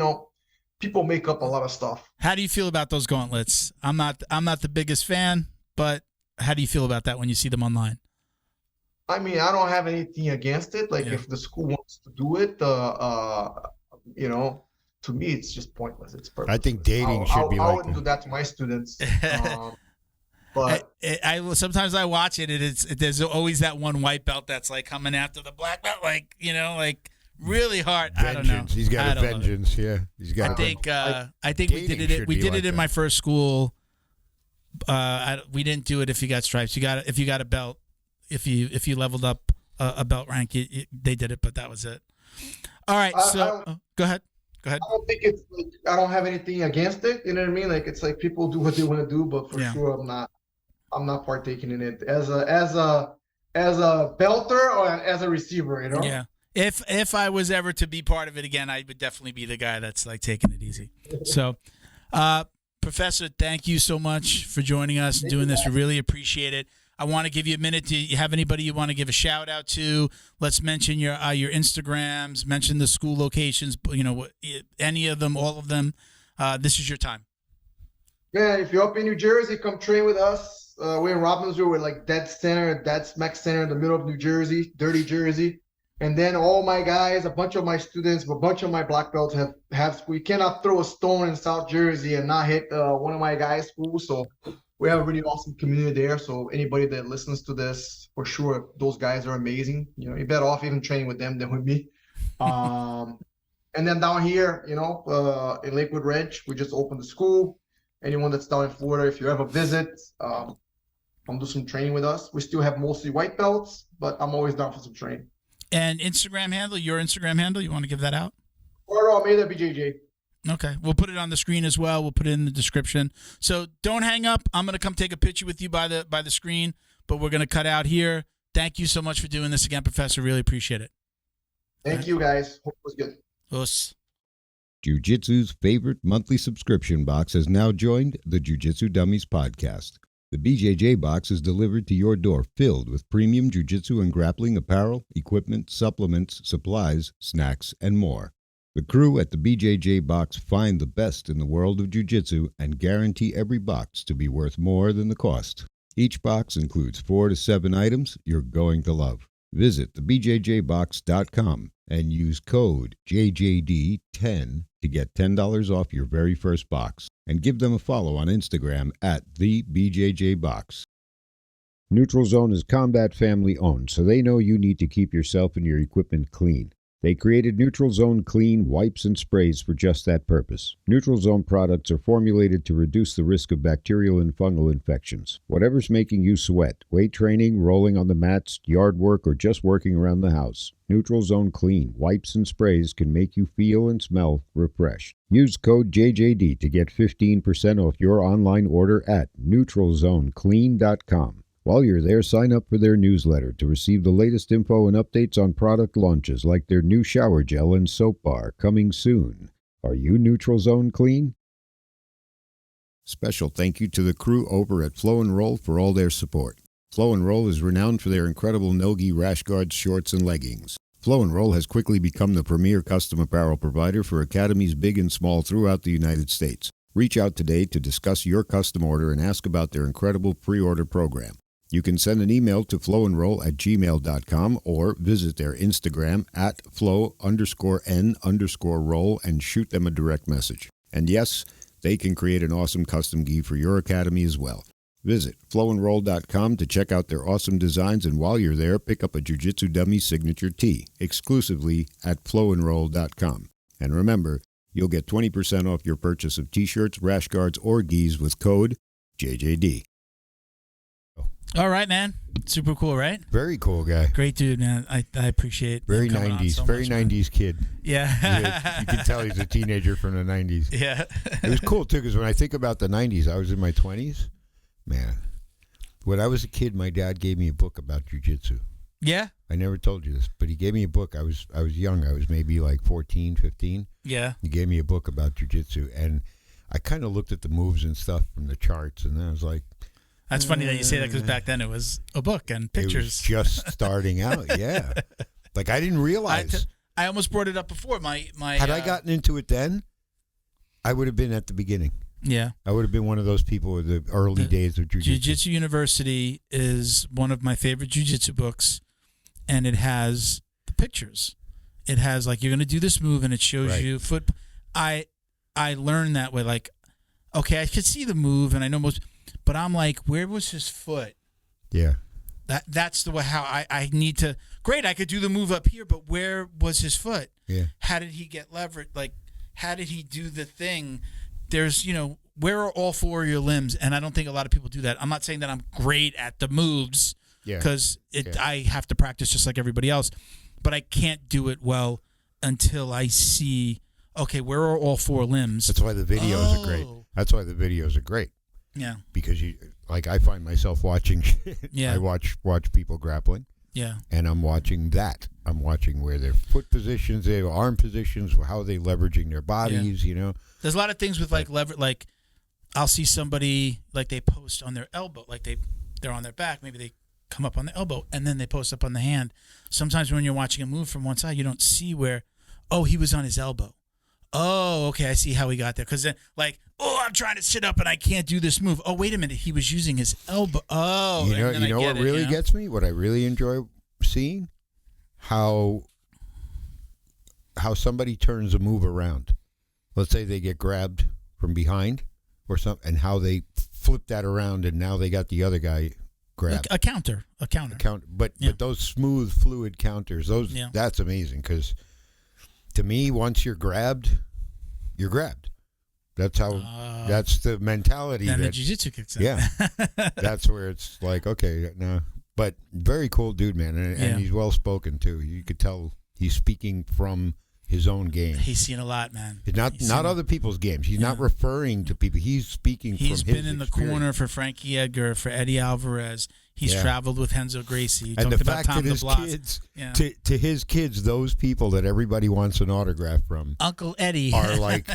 people make up a lot of stuff. How do you feel about those gauntlets? I'm not the biggest fan, but how do you feel about that when you see them online? I mean, I don't have anything against it. Like if the school wants to do it, to me, it's just pointless. It's purposeless. I think dating should be I like wouldn't do that to my students. But I sometimes I watch it and there's always that one white belt that's like coming after the black belt, like really hard. vengeance. I don't know. He's got a vengeance. Yeah, he's got. I think we did it. We did it in my first school. We didn't do it if you got stripes. If you got a belt, if you leveled up a belt rank, they did it, but that was it. All right, go ahead. I don't think it's like I don't have anything against it. You know what I mean? Like it's like people do what they want to do, but for sure I'm not partaking in it as a belter or as a receiver. Yeah. If I was ever to be part of it again, I would definitely be the guy that's like taking it easy. So, Professor, thank you so much for joining us and doing this. We really appreciate it. I want to give you a minute. Do you have anybody you want to give a shout out to? Let's mention your Instagrams, mention the school locations, any of them, all of them. This is your time. Yeah, if you're up in New Jersey, come train with us. We're in Robbinsville. We're like dead smack center in the middle of New Jersey, dirty Jersey. And then all my guys, a bunch of my students, a bunch of my black belts have school. You cannot throw a stone in South Jersey and not hit one of my guys' schools. So we have a really awesome community there. So anybody that listens to this, for sure, those guys are amazing. You're better off even training with them than with me. And then down here, in Lakewood Ridge, we just opened the school. Anyone that's down in Florida, if you ever visit, come do some training with us. We still have mostly white belts, but I'm always down for some training. And Instagram handle, your Instagram handle, you want to give that out? Ricardo Almeida, BJJ. Okay. We'll put it on the screen as well. We'll put it in the description. So don't hang up. I'm going to come take a picture with you by the screen, but we're going to cut out here. Thank you so much for doing this again, Professor. Really appreciate it. Thank you, guys. Hope it was good. Us. Jiu-Jitsu's favorite monthly subscription box has now joined the Jiu-Jitsu Dummies podcast. The BJJ box is delivered to your door filled with premium jiu-jitsu and grappling apparel, equipment, supplements, supplies, snacks, and more. The crew at the BJJ box find the best in the world of jiu-jitsu and guarantee every box to be worth more than the cost. Each box includes 4 to 7 items you're going to love. Visit thebjjbox.com and use code JJD10 to get $10 off your very first box. And give them a follow on Instagram at TheBJJBox. Neutral Zone is combat family owned, so they know you need to keep yourself and your equipment clean. They created Neutral Zone Clean wipes and sprays for just that purpose. Neutral Zone products are formulated to reduce the risk of bacterial and fungal infections. Whatever's making you sweat, weight training, rolling on the mats, yard work, or just working around the house, Neutral Zone Clean wipes and sprays can make you feel and smell refreshed. Use code JJD to get 15% off your online order at neutralzoneclean.com. While you're there, sign up for their newsletter to receive the latest info and updates on product launches like their new shower gel and soap bar coming soon. Are you Neutral Zone Clean? Special thank you to the crew over at Flow and Roll for all their support. Flow and Roll is renowned for their incredible no-gi rash guards, shorts, and leggings. Flow and Roll has quickly become the premier custom apparel provider for academies big and small throughout the United States. Reach out today to discuss your custom order and ask about their incredible pre-order program. You can send an email to flowandroll@gmail.com or visit their Instagram at flow_n_roll and shoot them a direct message. And yes, they can create an awesome custom gi for your academy as well. Visit flowandroll.com to check out their awesome designs, and while you're there, pick up a Jiu-Jitsu Dummy signature tee exclusively at flowandroll.com. And remember, you'll get 20% off your purchase of t-shirts, rash guards, or gis with code JJD. All right, man. Super cool, right? Very cool guy. Great dude, man. I appreciate Very him coming on 90s. so Very much, man. 90s kid. Yeah. You can tell he's a teenager from the 90s. Yeah. It was cool, too, because when I think about the 90s, I was in my 20s. Man, when I was a kid, my dad gave me a book about jiu-jitsu. Yeah? I never told you this, but he gave me a book. I was young. I was maybe like 14, 15. Yeah. He gave me a book about jiu-jitsu, and I kind of looked at the moves and stuff from the charts, and then I was like... That's funny that you say that, because back then it was a book and pictures. It was just starting out, yeah. Like, I didn't realize. I almost brought it up before. My Had I gotten into it then, I would have been at the beginning. Yeah. I would have been one of those people with the early days of jiu-jitsu. Jiu-Jitsu University is one of my favorite jiu-jitsu books, and it has the pictures. It has, like, you're going to do this move, and it shows you foot. I learned that way, like, okay, I could see the move, and I know most, but I'm like, where was his foot? Yeah. That's the way how I need to. Great, I could do the move up here, but where was his foot? Yeah. How did he get leverage? Like, how did he do the thing? There's, where are all four of your limbs? And I don't think a lot of people do that. I'm not saying that I'm great at the moves, because I have to practice just like everybody else, but I can't do it well until I see, okay, where are all four limbs? That's why the videos are great. That's why the videos are great. Yeah. Because I find myself watching. Yeah. I watch people grappling. Yeah. And I'm watching that. I'm watching where their foot positions, their arm positions, how they leveraging their bodies. There's a lot of things with like I'll see somebody, like, they post on their elbow, like they're on their back, maybe they come up on the elbow and then they post up on the hand. Sometimes when you're watching a move from one side, you don't see where, oh, he was on his elbow. Oh, okay, I see how he got there. Because then, like, oh, I'm trying to sit up and I can't do this move. Oh, wait a minute, he was using his elbow. Oh, you know what really gets me? What I really enjoy seeing? How somebody turns a move around. Let's say they get grabbed from behind or something, and how they flip that around, and now they got the other guy grabbed. A counter. But those smooth, fluid counters, that's amazing, because to me, once you're grabbed, you're grabbed. That's how. That's the mentality. Then the jiu-jitsu kicks in. Yeah, that's where it's like, okay, no. But very cool dude, man, and he's well spoken too. You could tell he's speaking from his own game. He's seen a lot, man. Not other people's games. He's not referring to people. He's speaking from his been in experience. the corner for Frankie Edgar, for Eddie Alvarez. He's traveled with Renzo Gracie. And the fact that his kids, to his kids, those people that everybody wants an autograph from, Uncle Eddie, are like,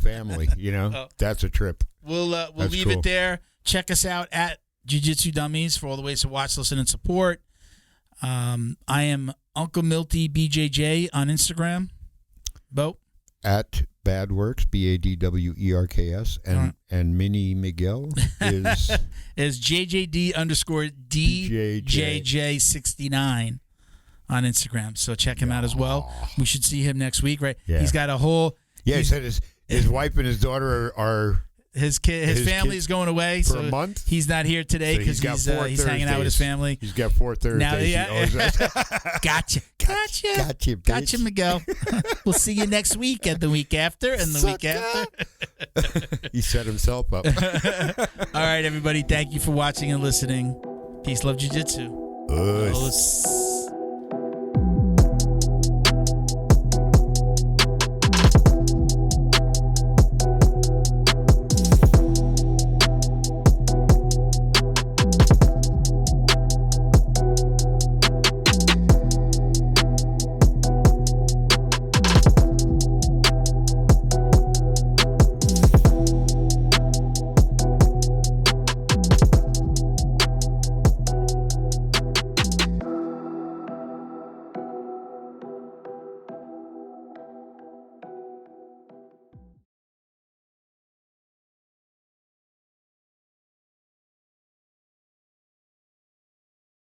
family. That's a trip. We'll leave it there. Check us out at Jiu-Jitsu Dummies for all the ways to watch, listen, and support. I am Uncle Milty BJJ on Instagram. Bo? At Badworks, BADWERKS, and Mini Miguel is JJD_DJJ69 on Instagram. So check him out as well. We should see him next week, right? Yeah. He's got a whole. Yeah, he said his wife and his daughter are. His family's going away for a month. He's not here today because he's hanging out with his family. He's got 4 Thursdays. Gotcha, Miguel. We'll see you next week and the week after and the week after. He set himself up. All right, everybody. Thank you for watching and listening. Peace, love, jiu-jitsu.